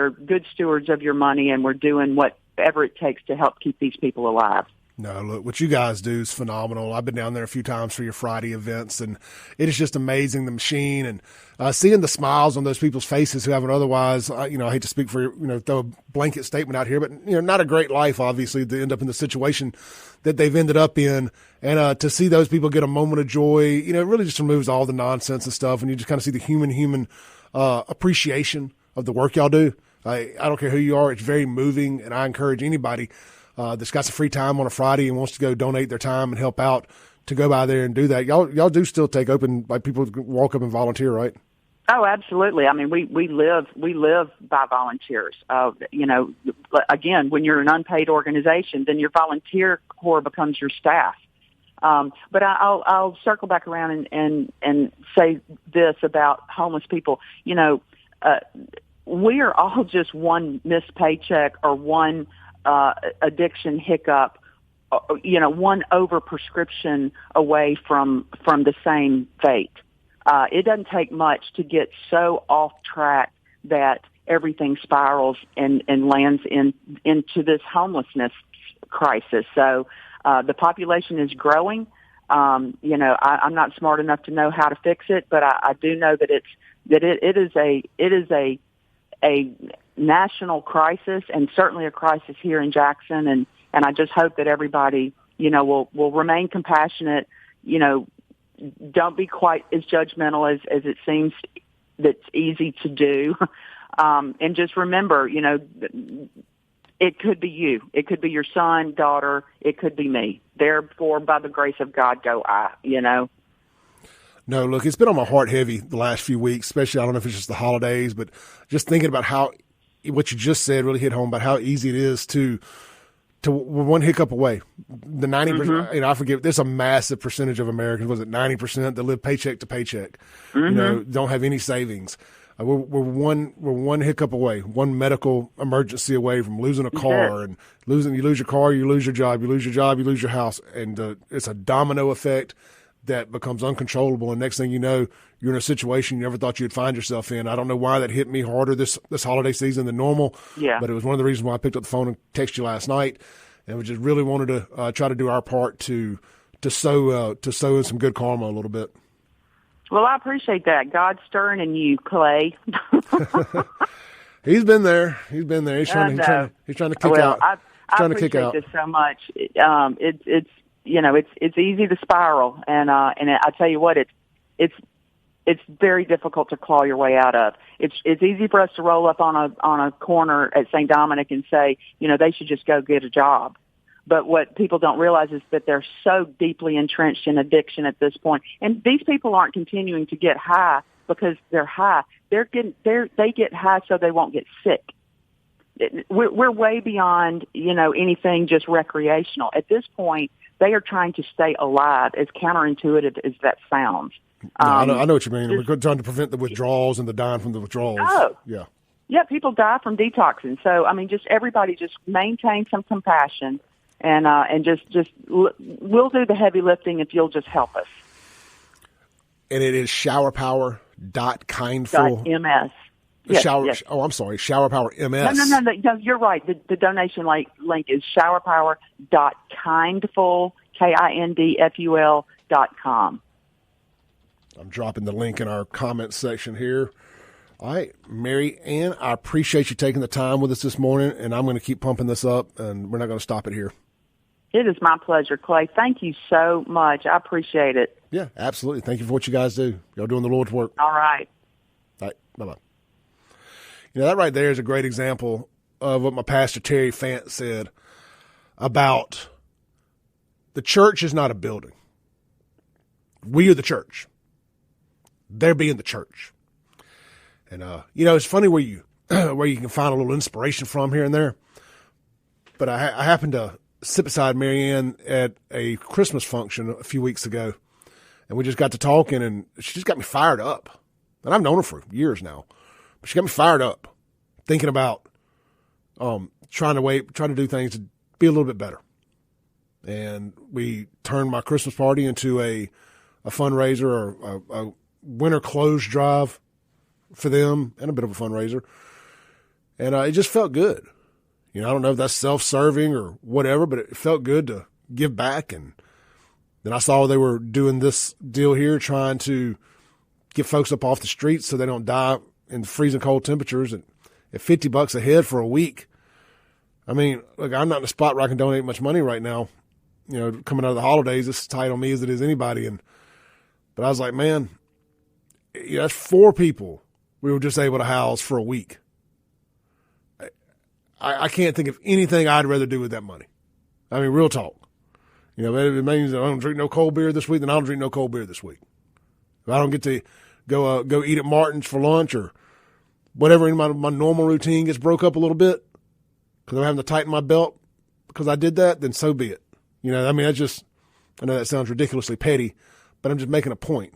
good stewards of your money, and we're doing whatever it takes to help keep these people alive. No, look, what you guys do is phenomenal. I've been down there a few times for your Friday events, and it is just amazing, the machine, and seeing the smiles on those people's faces who haven't otherwise, I hate to speak for, throw a blanket statement out here, but, not a great life, obviously, to end up in the situation that they've ended up in. And to see those people get a moment of joy, it really just removes all the nonsense and stuff, and you just kind of see the human appreciation of the work y'all do. I don't care who you are. It's very moving, and I encourage anybody that's got some free time on a Friday and wants to go donate their time and help out to go by there and do that. Y'all do still take open, like people walk up and volunteer, right? Oh, absolutely. I mean, we live by volunteers. Again, when you're an unpaid organization, then your volunteer corps becomes your staff. But I'll circle back around and say this about homeless people. We are all just one missed paycheck or one addiction hiccup, one over-prescription away from the same fate. It doesn't take much to get so off track that everything spirals and lands into this homelessness crisis. So the population is growing. I'm not smart enough to know how to fix it, but I do know that it is a national crisis, and certainly a crisis here in Jackson. And I just hope that everybody, will remain compassionate. Don't be quite as judgmental as it seems that's easy to do. And just remember, it could be you. It could be your son, daughter. It could be me. Therefore, by the grace of God, go I, No, look, it's been on my heart heavy the last few weeks, especially, I don't know if it's just the holidays, but just thinking about how what you just said really hit home about how easy it is to one hiccup away. The 90%, I forget, there's a massive percentage of Americans, was it 90%, that live paycheck to paycheck, don't have any savings. We're one hiccup away, one medical emergency away from losing a car, and you lose your car, you lose your job, you lose your job, you lose your house, and it's a domino effect that becomes uncontrollable. And next thing you know, you're in a situation you never thought you'd find yourself in. I don't know why that hit me harder this holiday season than normal, but it was one of the reasons why I picked up the phone and texted you last night, and we just really wanted to try to do our part to sow in some good karma a little bit. Well, I appreciate that. God's stirring in you, Clay. He's been there. He's trying to kick out. I appreciate this so much. It's easy to spiral, and I tell you what, it's very difficult to claw your way out of. It's easy for us to roll up on a corner at St. Dominic and say, they should just go get a job. But what people don't realize is that they're so deeply entrenched in addiction at this point. And these people aren't continuing to get high because they're high. They get high so they won't get sick. We're way beyond, anything just recreational. At this point, they are trying to stay alive, as counterintuitive as that sounds. I know what you mean. We're trying to prevent the withdrawals and the dying from the withdrawals. Oh, yeah. Yeah, people die from detoxing. So, everybody just maintain some compassion and just we'll do the heavy lifting if you'll just help us. And it is showerpower.kindful. .ms. Yes, yes. Oh, I'm sorry. Showerpower MS. No, you're right. The donation link is showerpower.kindful, KINDFUL.com. I'm dropping the link in our comments section here. All right, Mary Ann, I appreciate you taking the time with us this morning, and I'm going to keep pumping this up, and we're not going to stop it here. It is my pleasure, Clay. Thank you so much. I appreciate it. Yeah, absolutely. Thank you for what you guys do. Y'all doing the Lord's work. All right. All right, bye-bye. That right there is a great example of what my pastor Terry Fant said about the church is not a building. We are the church. They're being the church. And, it's funny where you can find a little inspiration from here and there. But I happened to sit beside Mary Ann at a Christmas function a few weeks ago, and we just got to talking, and she just got me fired up. And I've known her for years now. But she got me fired up, thinking about trying to do things to be a little bit better. And we turned my Christmas party into a fundraiser or a winter clothes drive for them, and a bit of a fundraiser. And it just felt good. I don't know if that's self-serving or whatever, but it felt good to give back. And then I saw they were doing this deal here, trying to get folks up off the streets so they don't die in freezing cold temperatures at $50 a head for a week. Look, I'm not in a spot where I can donate much money right now. Coming out of the holidays, it's as tight on me as it is anybody. But I was like, man, that's 4 people we were just able to house for a week. I can't think of anything I'd rather do with that money. Real talk. If it means that I don't drink no cold beer this week, then I don't drink no cold beer this week. If I don't get to go eat at Martin's for lunch or whatever in my normal routine gets broke up a little bit because I'm having to tighten my belt because I did that, then so be it. I know that sounds ridiculously petty, but I'm just making a point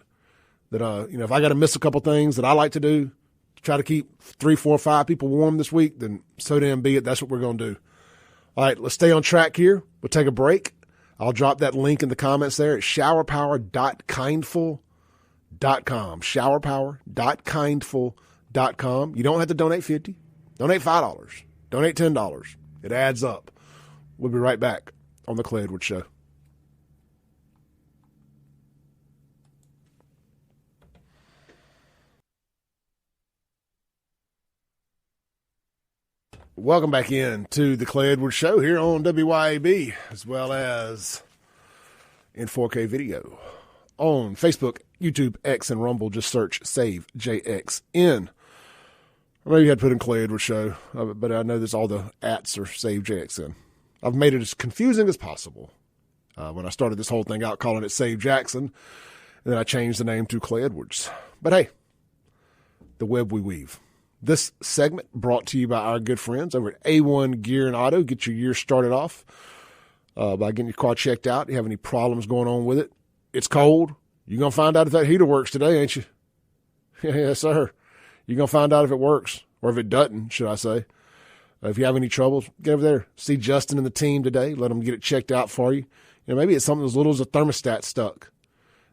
that, if I got to miss a couple things that I like to do to try to keep 3, 4, 5 people warm this week, then so damn be it. That's what we're going to do. All right, let's stay on track here. We'll take a break. I'll drop that link in the comments there at showerpower.kindful.com. Showerpower.kindful.com. You don't have to donate $50. Donate $5. Donate $10. It adds up. We'll be right back on the Clay Edwards Show. Welcome back in to the Clay Edwards Show here on WYAB, as well as in 4K video on Facebook, YouTube, X, and Rumble. Just search Save JXN. I know you had to put in Clay Edwards Show, but I know there's all the ats are Save JXN. I've made it as confusing as possible. When I started this whole thing out calling it Save Jackson, and then I changed the name to Clay Edwards. But hey, the web we weave. This segment brought to you by our good friends over at A1 Gear and Auto. Get your year started off by getting your car checked out. You have any problems going on with it? It's cold. You're going to find out if that heater works today, ain't you? Yes, sir. You're going to find out if it works, or if it doesn't, should I say. If you have any troubles, get over there. See Justin and the team today. Let them get it checked out for you. Maybe it's something as little as a thermostat stuck,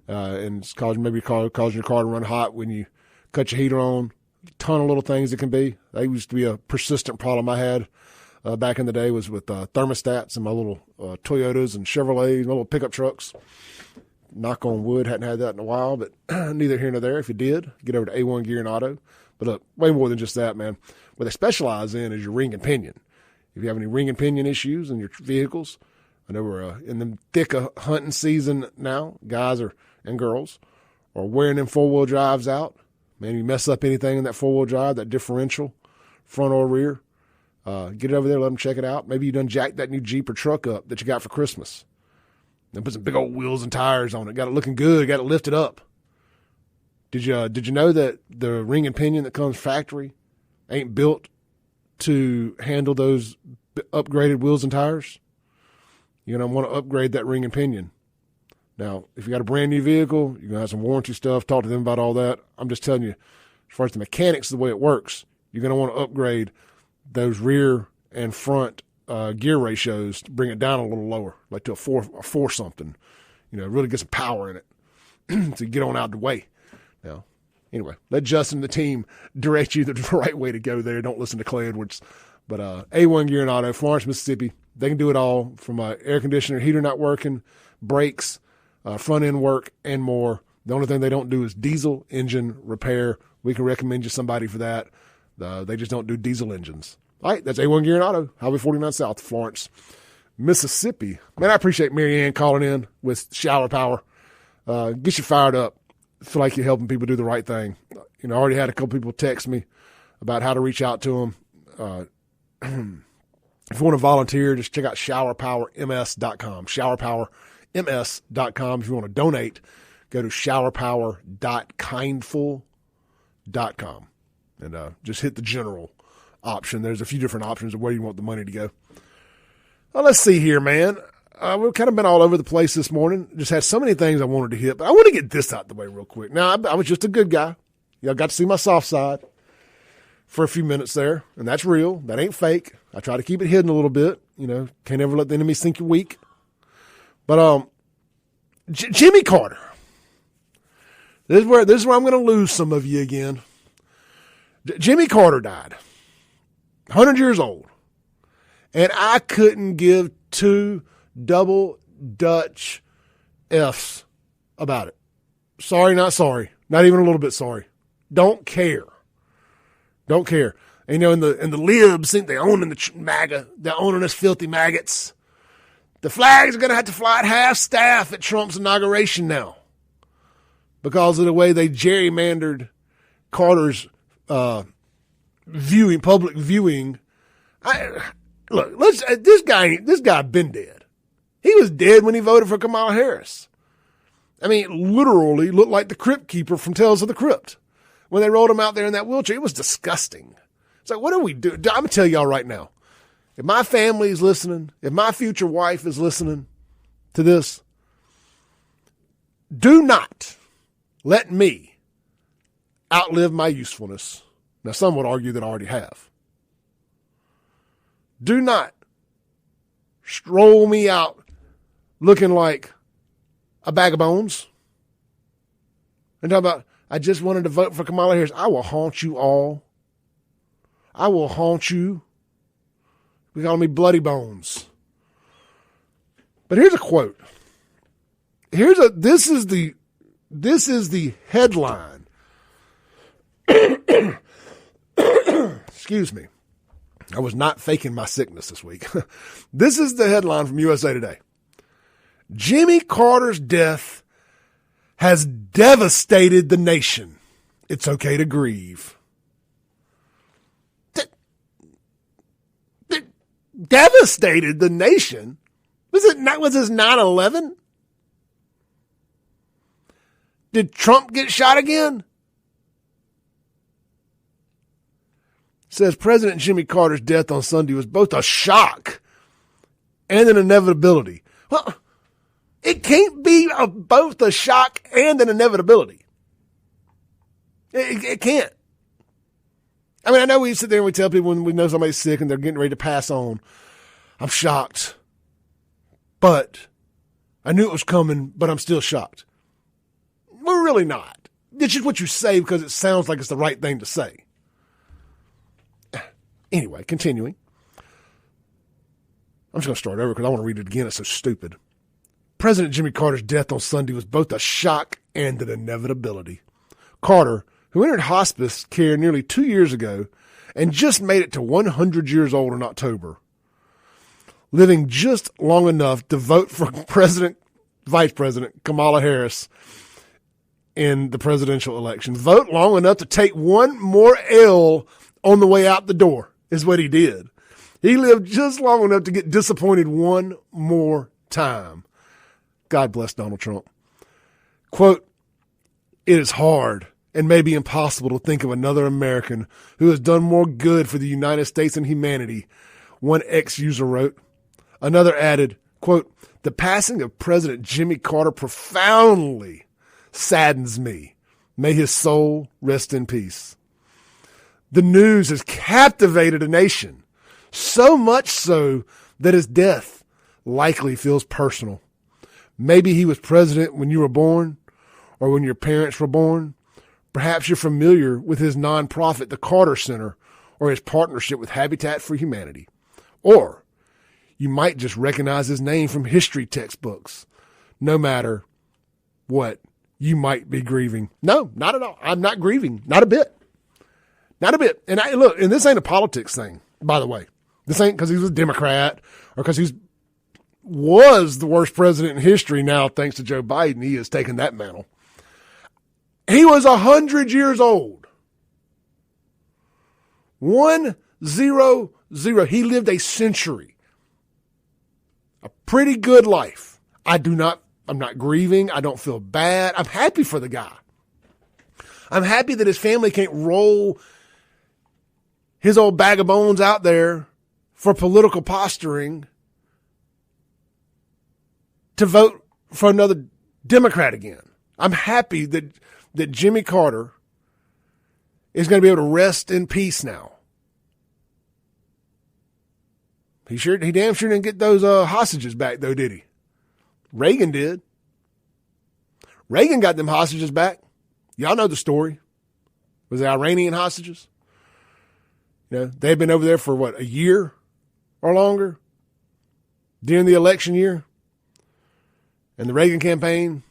and it's causing your car to run hot when you cut your heater on. Ton of little things it can be. That used to be a persistent problem I had back in the day, was with thermostats in my little Toyotas and Chevrolets, my little pickup trucks. Knock on wood, hadn't had that in a while, but neither here nor there. If you did, get over to A1 Gear and Auto. But look, way more than just that, man. What they specialize in is your ring and pinion. If you have any ring and pinion issues in your vehicles, I know we're in the thick of hunting season now, guys and girls or wearing them four-wheel drives out. Man, you mess up anything in that four-wheel drive, that differential, front or rear, get it over there, let them check it out. Maybe you done jacked that new Jeep or truck up that you got for Christmas. Then put some big old wheels and tires on it. Got it looking good. Got it lifted up. Did you know that the ring and pinion that comes factory ain't built to handle those upgraded wheels and tires? You're going to want to upgrade that ring and pinion. Now, if you got a brand new vehicle, you're going to have some warranty stuff. Talk to them about all that. I'm just telling you, as far as the mechanics, the way it works, you're going to want to upgrade those rear and front gear ratios to bring it down a little lower, like to a four something. Really get some power in it to get on out the way. Now, anyway, let Justin and the team direct you the right way to go there. Don't listen to Clay Edwards. But A1 Gear and Auto, Florence, Mississippi, they can do it all from air conditioner, heater not working, brakes, front end work, and more. The only thing they don't do is diesel engine repair. We can recommend you somebody for that. They just don't do diesel engines. All right, that's A1 Gear and Auto, Highway 49 South, Florence, Mississippi. Man, I appreciate Mary Ann calling in with shower power. Get you fired up. Feel like you're helping people do the right thing. I already had a couple people text me about how to reach out to them. If you want to volunteer, just check out showerpowerms.com. Showerpowerms.com. If you want to donate, go to showerpower.kindful.com and just hit the general option. There's a few different options of where you want the money to go. Well, let's see here, man. We've kind of been all over the place this morning. Just had so many things I wanted to hit, but I want to get this out the way real quick. Now, I was just a good guy. Y'all got to see my soft side for a few minutes there, and that's real. That ain't fake. I try to keep it hidden a little bit. Can't ever let the enemy think you're weak. But Jimmy Carter. This is where I'm going to lose some of you again. Jimmy Carter died, 100 years old, and I couldn't give two double Dutch F's about it. Sorry, not sorry. Not even a little bit sorry. Don't care. Don't care. And, and the libs think they own the MAGA. They're owning us filthy maggots. The flags are going to have to fly at half staff at Trump's inauguration now because of the way they gerrymandered Carter's public viewing. This guy been dead. He was dead when he voted for Kamala Harris. I mean, literally looked like the crypt keeper from Tales of the Crypt. When they rolled him out there in that wheelchair, it was disgusting. It's like, what do we do? I'm going to tell y'all right now. If my family is listening, if my future wife is listening to this, do not let me outlive my usefulness. Now, some would argue that I already have. Do not stroll me out looking like a bag of bones and talk about, I just wanted to vote for Kamala Harris. I will haunt you all. I will haunt you. We call me Bloody Bones. But here's a quote. This is the headline. Excuse me. I was not faking my sickness this week. This is the headline from USA Today. Jimmy Carter's death has devastated the nation. It's okay to grieve. Devastated the nation? Was this 9/11? Did Trump get shot again? Says President Jimmy Carter's death on Sunday was both a shock and an inevitability. Well, it can't be both a shock and an inevitability. It can't. I mean, I know we sit there and we tell people when we know somebody's sick and they're getting ready to pass on, I'm shocked, but I knew it was coming, but I'm still shocked. We're really not. It's just what you say because it sounds like it's the right thing to say. Anyway, continuing. I'm just going to start over because I want to read it again. It's so stupid. President Jimmy Carter's death on Sunday was both a shock and an inevitability. Carter, who entered hospice care nearly 2 years ago and just made it to 100 years old in October, living just long enough to vote for Vice President Kamala Harris, in the presidential election. Vote long enough to take one more L on the way out the door is what he did. He lived just long enough to get disappointed one more time. God bless Donald Trump. Quote, "It is hard and maybe impossible to think of another American who has done more good for the United States and humanity," one ex-user wrote. Another added, quote, "The passing of President Jimmy Carter profoundly saddens me. May his soul rest in peace." The news has captivated a nation, so much so that his death likely feels personal. Maybe he was president when you were born or when your parents were born. Perhaps you're familiar with his nonprofit, the Carter Center, or his partnership with Habitat for Humanity. Or you might just recognize his name from history textbooks. No matter what, you might be grieving. No, not at all. I'm not grieving. Not a bit. Not a bit. And and this ain't a politics thing, by the way. This ain't because he was a Democrat or because he was the worst president in history. Now, thanks to Joe Biden, he has taken that mantle. He was 100 years old. 100. He lived a century. A pretty good life. I'm not grieving. I don't feel bad. I'm happy for the guy. I'm happy that his family can't roll his old bag of bones out there for political posturing to vote for another Democrat again. I'm happy that Jimmy Carter is going to be able to rest in peace now. He damn sure didn't get those hostages back, though, did he? Reagan did. Reagan got them hostages back. Y'all know the story. Was the Iranian hostages? They've been over there for a year or longer during the election year. And the Reagan campaign,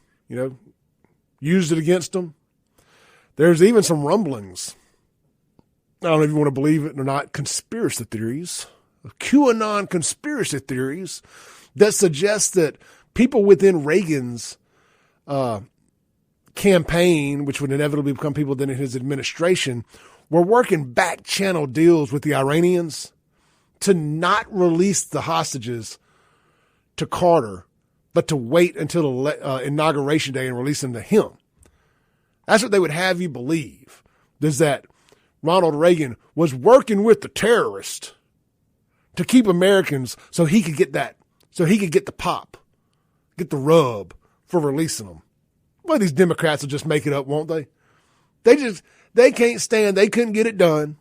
used it against them. There's even some rumblings. I don't know if you want to believe it or not. Conspiracy theories, QAnon conspiracy theories that suggest that people within Reagan's campaign, which would inevitably become people then in his administration, were working back channel deals with the Iranians to not release the hostages to Carter, but to wait until inauguration day and release them to him. That's what they would have you believe, is that Ronald Reagan was working with the terrorist to keep Americans so he could get the pop, get the rub for releasing them. Well, these Democrats will just make it up, won't they? They can't stand, they couldn't get it done.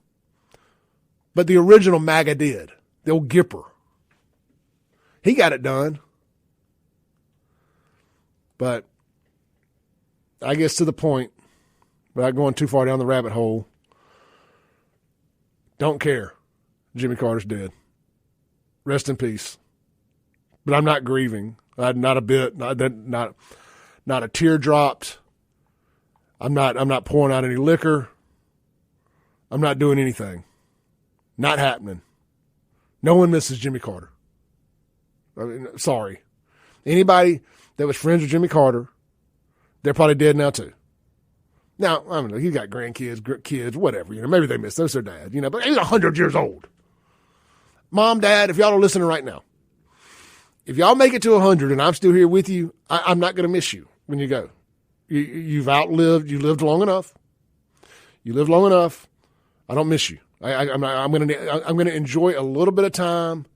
But the original MAGA did. The old Gipper. He got it done. But I guess to the point, without going too far down the rabbit hole, don't care. Jimmy Carter's dead. Rest in peace. But I'm not grieving. Not a bit. Not a tear dropped. I'm not pouring out any liquor. I'm not doing anything. Not happening. No one misses Jimmy Carter. Sorry. Anybody that was friends with Jimmy Carter, they're probably dead now too. Now, I don't know, he's got grandkids, kids, whatever, maybe they miss their dad, but he's 100 years old. Mom, Dad, if y'all are listening right now, if y'all make it to 100 and I'm still here with you, I'm not going to miss you when you go. You lived long enough. You lived long enough. I don't miss you. I'm going to enjoy a little bit of time,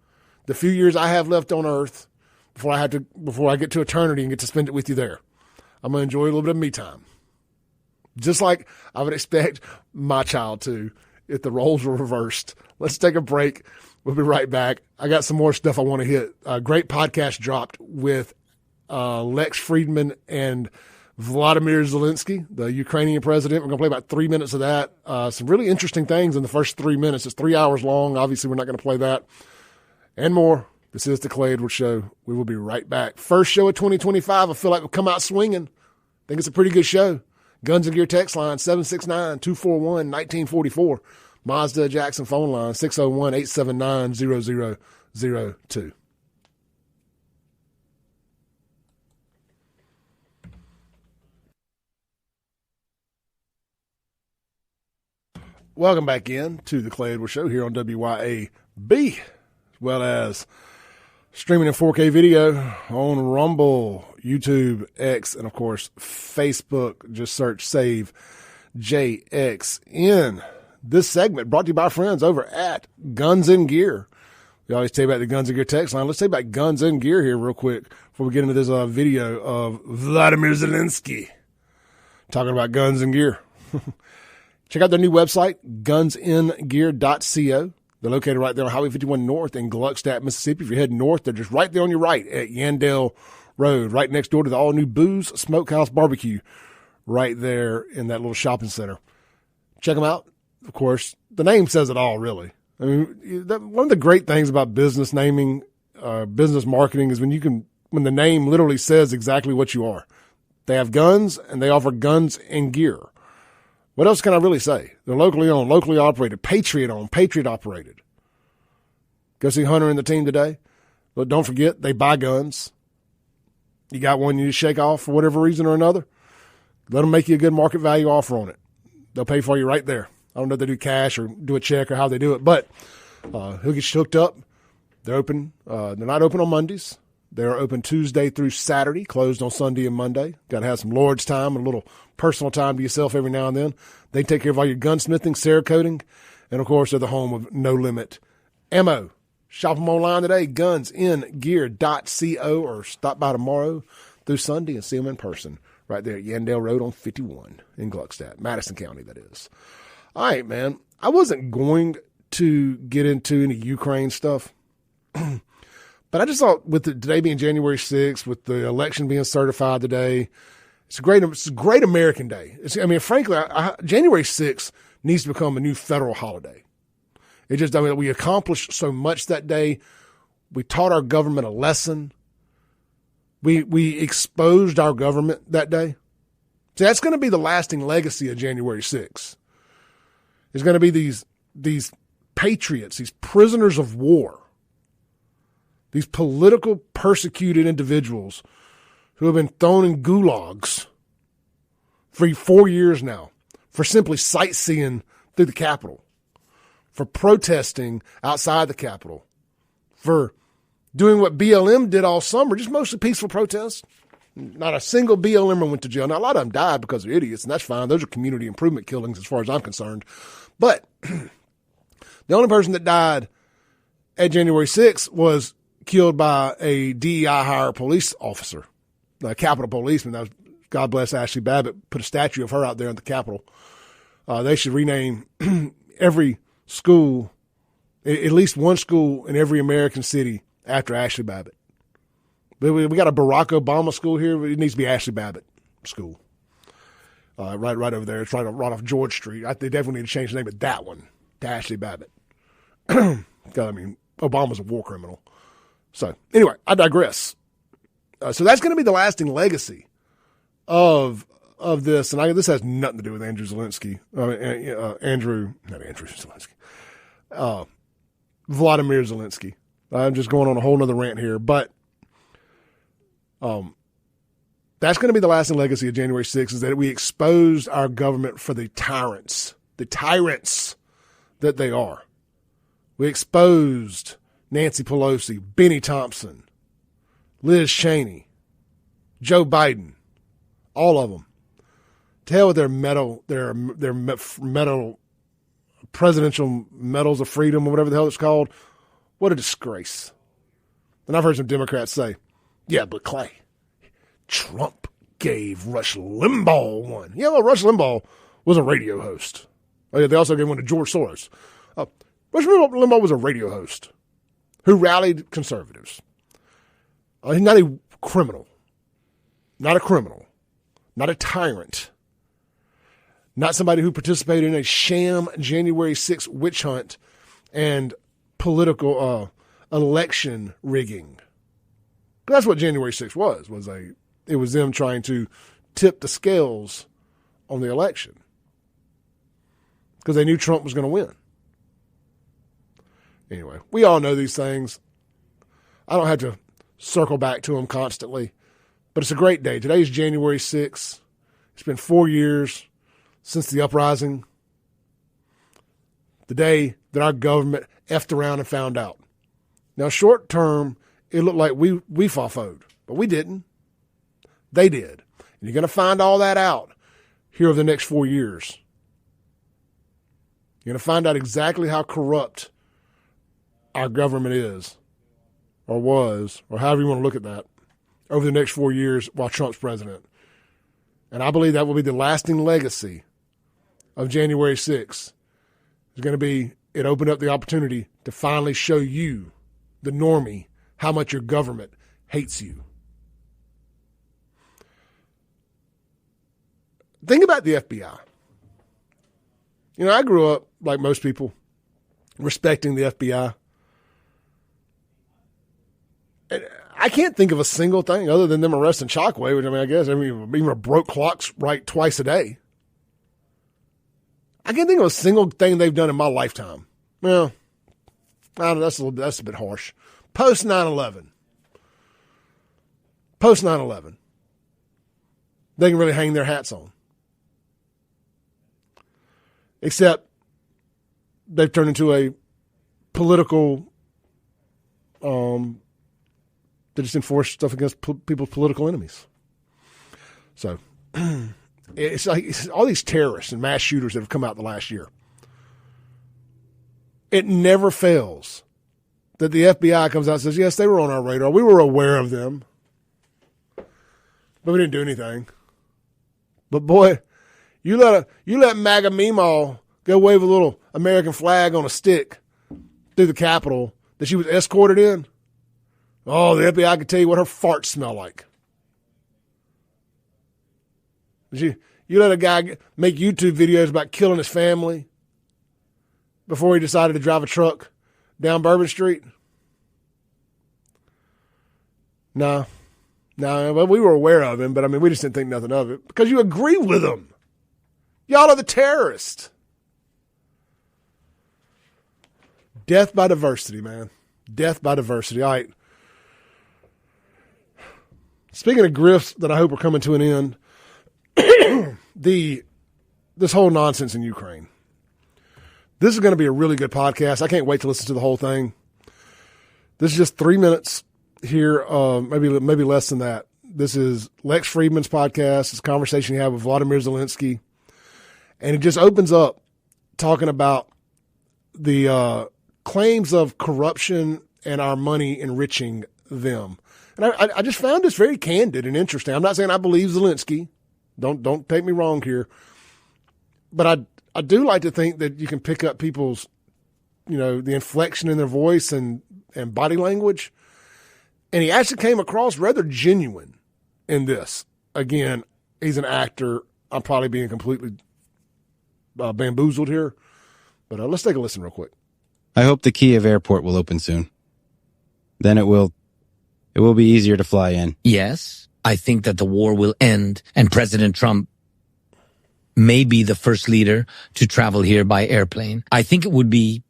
the few years I have left on earth before I get to eternity and get to spend it with you there. I'm going to enjoy a little bit of me time. Just like I would expect my child to if the roles were reversed. Let's take a break. We'll be right back. I got some more stuff I want to hit. A great podcast dropped with Lex Friedman and Vladimir Zelensky, the Ukrainian president. We're going to play about 3 minutes of that. Some really interesting things in the first 3 minutes. It's 3 hours long. Obviously, we're not going to play that. And more. This is the Clay Edwards Show. We will be right back. First show of 2025. I feel like we'll come out swinging. I think it's a pretty good show. Guns and Gear text line, 769-241-1944. Mazda Jackson phone line, 601-879-0002. welcome back in to the Clay Edwards Show here on WYAB, as well as streaming in 4K video on Rumble, YouTube, X, and, of course, Facebook. Just search Save JXN. This segment brought to you by our friends over at Guns and Gear. We always tell you about the Guns and Gear text line. Let's tell you about Guns and Gear here real quick before we get into this video of Vladimir Zelensky talking about guns and gear. Check out their new website, gunsandgear.co. They're located right there on Highway 51 North in Gluckstadt, Mississippi. If you're heading north, they're just right there on your right at Yandell Road, right next door to the all-new Booze Smokehouse Barbecue, right there in that little shopping center. Check them out. Of course, the name says it all, really. I mean, one of the great things about business naming, business marketing is when the name literally says exactly what you are. They have guns, and they offer guns and gear. What else can I really say? They're locally owned, locally operated, Patriot owned, Patriot operated. Go see Hunter and the team today. But don't forget, they buy guns. You got one you need to shake off for whatever reason or another, let them make you a good market value offer on it. They'll pay for you right there. I don't know if they do cash or do a check or how they do it, but he'll get you hooked up. They're open. They're not open on Mondays. They're open Tuesday through Saturday, closed on Sunday and Monday. Got to have some Lord's time and a little personal time to yourself every now and then. They take care of all your gunsmithing, Cerakoting, and, of course, they're the home of No Limit Ammo. Shop them online today, gunsandgear.co, or stop by tomorrow through Sunday and see them in person right there at Yandell Road on 51 in Gluckstadt, Madison County, that is. All right, man. I wasn't going to get into any Ukraine stuff. But I just thought with today being January 6th, with the election being certified today, it's a great American day. Frankly, January 6th needs to become a new federal holiday. We accomplished so much that day. We taught our government a lesson. We exposed our government that day. So that's going to be the lasting legacy of January 6th. It's going to be these patriots, these prisoners of war, these political persecuted individuals who have been thrown in gulags for 4 years now for simply sightseeing through the Capitol, for protesting outside the Capitol, for doing what BLM did all summer, just mostly peaceful protests. Not a single BLMer went to jail. Now, a lot of them died because they're idiots, and that's fine. Those are community improvement killings as far as I'm concerned. But the only person that died at January 6th was killed by a DEI hire police officer, a Capitol policeman. That was, God bless Ashley Babbitt, put a statue of her out there at the Capitol. They should rename every school, at least one school in every American city after Ashley Babbitt. We got a Barack Obama school here. It needs to be Ashley Babbitt School. Right over there. It's right off George Street. They definitely need to change the name of that one to Ashley Babbitt. Obama's a war criminal. So, anyway, I digress. So that's going to be the lasting legacy of this. And this has nothing to do with Andrew Zelensky. Vladimir Zelensky. I'm just going on a whole nother rant here. But that's going to be the lasting legacy of January 6th, is that we exposed our government for the tyrants that they are. We exposed Nancy Pelosi, Benny Thompson, Liz Cheney, Joe Biden, all of them. To hell with their presidential medals of freedom or whatever the hell it's called. What a disgrace. And I've heard some Democrats say, yeah, but Clay, Trump gave Rush Limbaugh one. Yeah, well, Rush Limbaugh was a radio host. Oh, yeah, they also gave one to George Soros. Rush Limbaugh was a radio host who rallied conservatives. He's not a criminal, not a tyrant, not somebody who participated in a sham January 6th witch hunt and political election rigging. That's what January 6th was. It was them trying to tip the scales on the election because they knew Trump was going to win. Anyway, we all know these things. I don't have to circle back to them constantly, but it's a great day. Today is January 6th. It's been 4 years since the uprising. the day that our government effed around and found out. Now, short term, it looked like we faux-foed, but we didn't. They did. And you're going to find all that out here over the next 4 years. You're going to find out exactly how corrupt our government is, or was, or however you want to look at that, over the next 4 years while Trump's president. And I believe that will be the lasting legacy of January 6th. It's going to be, it opened up the opportunity to finally show you, the normie, how much your government hates you. Think about the FBI. You know, I grew up, like most people, respecting the FBI. And I can't think of a single thing other than them arresting Chockway, which, I mean, I guess even a broke clock's right twice a day. I can't think of a single thing they've done in my lifetime. Well, I don't know, that's a bit harsh. Post 9/11. Post 9/11. They can really hang their hats on. Except they've turned into a political, they just enforce stuff against people's political enemies. So it's like all these terrorists and mass shooters that have come out the last year. It never fails that the FBI comes out and says, yes, they were on our radar. We were aware of them, but we didn't do anything. But boy, you let MAGA Meemaw go wave a little American flag on a stick through the Capitol that she was escorted in. Oh, the FBI could tell you what her farts smell like. You let a guy make YouTube videos about killing his family before he decided to drive a truck down Bourbon Street? No, well, we were aware of him, but I mean, we just didn't think nothing of it because you agree with him. Y'all are the terrorists. Death by diversity, man. Death by diversity. All right. Speaking of grifts that I hope are coming to an end, this whole nonsense in Ukraine. This is going to be a really good podcast. I can't wait to listen to the whole thing. This is just 3 minutes here, maybe less than that. This is Lex Friedman's podcast. It's a conversation he had with Vladimir Zelensky. And it just opens up talking about the claims of corruption and our money enriching them. And I just found this very candid and interesting. I'm not saying I believe Zelensky. Don't take me wrong here. But I do like to think that you can pick up people's, the inflection in their voice and body language. And he actually came across rather genuine in this. Again, he's an actor. I'm probably being completely bamboozled here. But let's take a listen real quick. I hope the Kiev airport will open soon. Then it will be easier to fly in. Yes, I think that the war will end and President Trump may be the first leader to travel here by airplane. I think it would be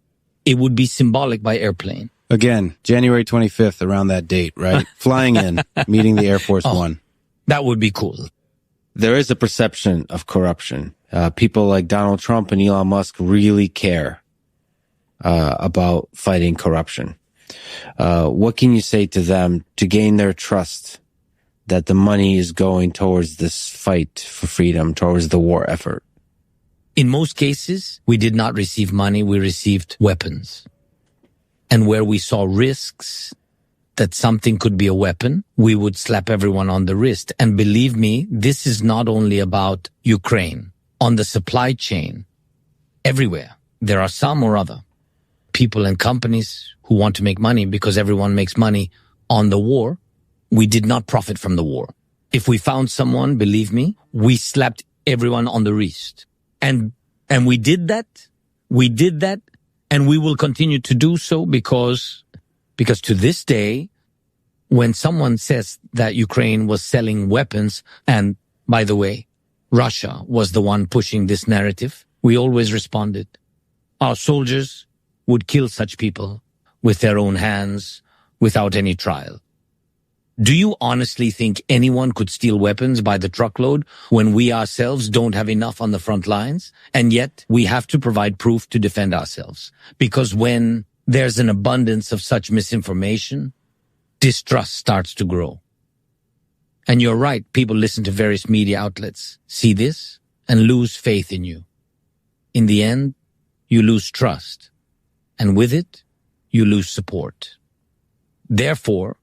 symbolic by airplane. Again, January 25th, around that date, right? Flying in, meeting the Air Force One. That would be cool. There is a perception of corruption. People like Donald Trump and Elon Musk really care about fighting corruption. What can you say to them to gain their trust that the money is going towards this fight for freedom, towards the war effort? In most cases, we did not receive money. We received weapons. And where we saw risks that something could be a weapon, we would slap everyone on the wrist. And believe me, this is not only about Ukraine. On the supply chain, everywhere, there are some or other people and companies who want to make money because everyone makes money on the war. We did not profit from the war. If we found someone, believe me, we slapped everyone on the wrist. And we did that. We did that. And we will continue to do so because to this day, when someone says that Ukraine was selling weapons, and by the way, Russia was the one pushing this narrative, we always responded. Our soldiers would kill such people with their own hands without any trial. Do you honestly think anyone could steal weapons by the truckload when we ourselves don't have enough on the front lines? And yet we have to provide proof to defend ourselves. Because when there's an abundance of such misinformation, distrust starts to grow. And you're right, people listen to various media outlets, see this, and lose faith in you. In the end, you lose trust. And with it, you lose support. Therefore,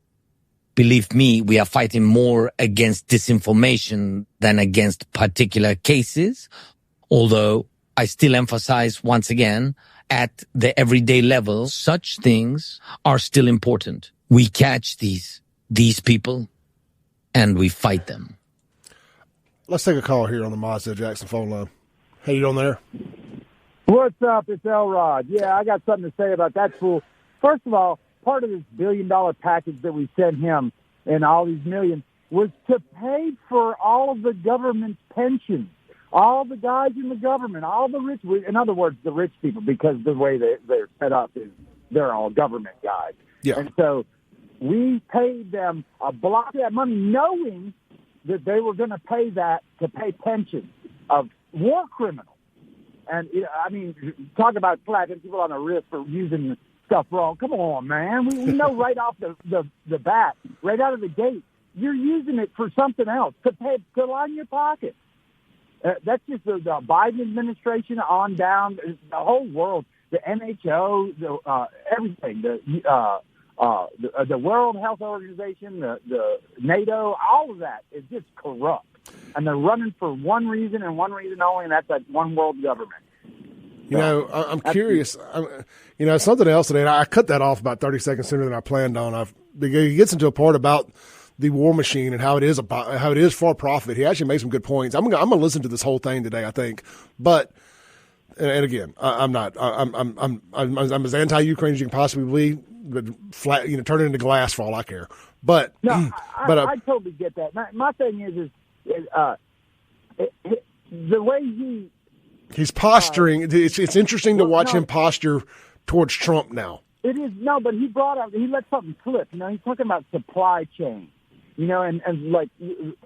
believe me, we are fighting more against disinformation than against particular cases, although I still emphasize once again, at the everyday level, such things are still important. We catch these people and we fight them. Let's take a call here on the Mazda Jackson phone line. Hey, you on there? What's up? It's Elrod. Yeah, I got something to say about that fool. First of all, part of this $1 billion package that we sent him and all these millions was to pay for all of the government's pensions, all the guys in the government, all the rich, in other words, the rich people, because the way they're set up is they're all government guys. Yeah. And so we paid them a block of that money knowing that they were going to pay that to pay pensions of war criminals. And, I mean, talk about slapping people on the wrist for using stuff wrong. Come on, man. We know right off the bat, right out of the gate, you're using it for something else, to line your pocket. That's just the Biden administration on down, the whole world, the NHL, everything, the World Health Organization, the NATO, all of that is just corrupt. And they're running for one reason and one reason only, and that's that one world government. You know, I'm curious. Something else today, and I cut that off about 30 seconds sooner than I planned on. He gets into a part about the war machine and how it is for profit. He actually made some good points. I'm gonna listen to this whole thing today, I think. But and again, I'm as anti-Ukraine as you can possibly be. But flat, turn it into glass for all I care. But no, I totally get that. My thing is the way he's posturing. It's interesting to watch him posture towards Trump now. It is but he let something slip. He's talking about supply chain. And like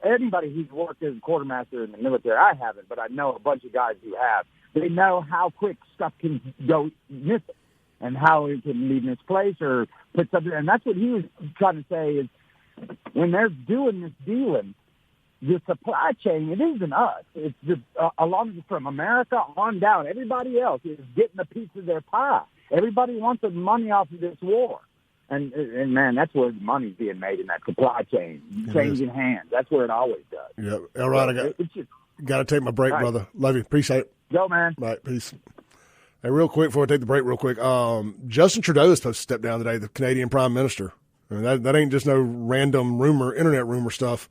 anybody who's worked as a quartermaster in the military, I haven't, but I know a bunch of guys who have. They know how quick stuff can go missing and how it can leave misplaced or put something. And that's what he was trying to say is when they're doing this dealing, the supply chain, it isn't us. It's just along from America on down. Everybody else is getting a piece of their pie. Everybody wants the money off of this war. And man, that's where the money's being made in that supply chain, changing hands. That's where it always does. Yeah, all right. I got to take my break, right, brother. Love you. Appreciate it. Go, man. All right, peace. Hey, real quick before I take the break, Justin Trudeau is supposed to step down today, the Canadian Prime Minister. I mean, that ain't just no random internet rumor stuff.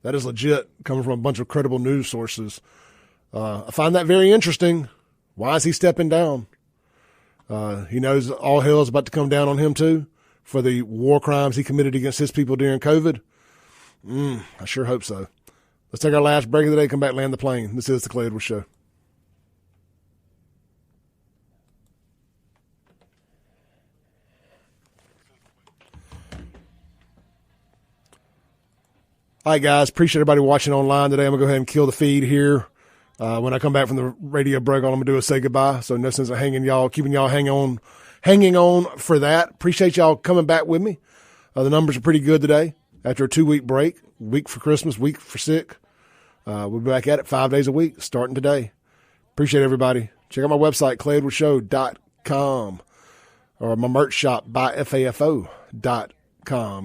That is legit, coming from a bunch of credible news sources. I find that very interesting. Why is he stepping down? He knows all hell is about to come down on him too for the war crimes he committed against his people during COVID. I sure hope so. Let's take our last break of the day, come back, land the plane. This is the Clay Edwards Show. All right, guys. Appreciate everybody watching online today. I'm going to go ahead and kill the feed here. When I come back from the radio break, all I'm going to do is say goodbye. So no sense of keeping y'all hanging on for that. Appreciate y'all coming back with me. The numbers are pretty good today after a 2-week break, week for Christmas, week for sick. We'll be back at it 5 days a week starting today. Appreciate everybody. Check out my website, ClayEdwardsShow.com, or my merch shop, buyfafo.com.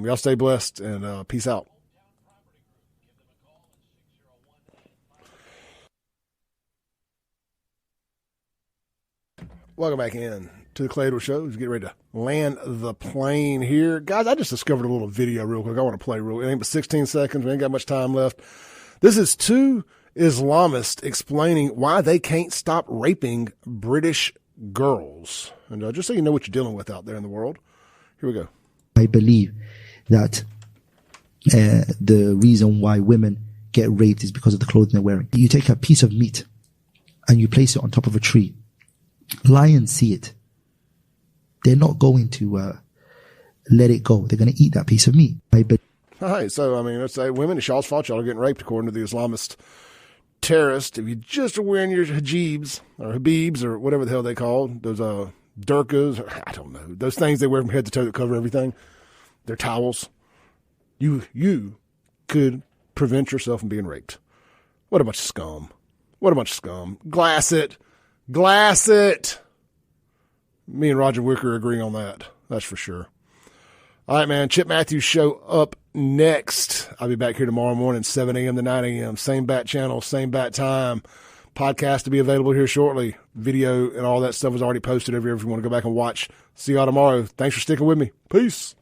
Y'all stay blessed and peace out. Welcome back in to the Clay Edwards Show. Let's get ready to land the plane here. Guys, I just discovered a little video real quick. I want to play real quick. It ain't but 16 seconds. We ain't got much time left. This is 2 Islamists explaining why they can't stop raping British girls. And just so you know what you're dealing with out there in the world. Here we go. I believe that the reason why women get raped is because of the clothing they're wearing. You take a piece of meat and you place it on top of a tree. Lions see it. They're not going to let it go. They're going to eat that piece of meat. All right, so, I mean, let's say women, it's y'all's fault y'all are getting raped, according to the Islamist terrorist. If you just are wearing your hijabs or habibs or whatever the hell they call those durkas, or, I don't know, those things they wear from head to toe that cover everything, they're towels, you could prevent yourself from being raped. What a bunch of scum. What a bunch of scum. Glass it. Glass it. Me and Roger Wicker agree on that. That's for sure. All right, man. Chip Matthews show up next. I'll be back here tomorrow morning, 7 a.m. to 9 a.m. Same bat channel, same bat time. Podcast to be available here shortly. Video and all that stuff is already posted over here if you want to go back and watch. See y'all tomorrow. Thanks for sticking with me. Peace.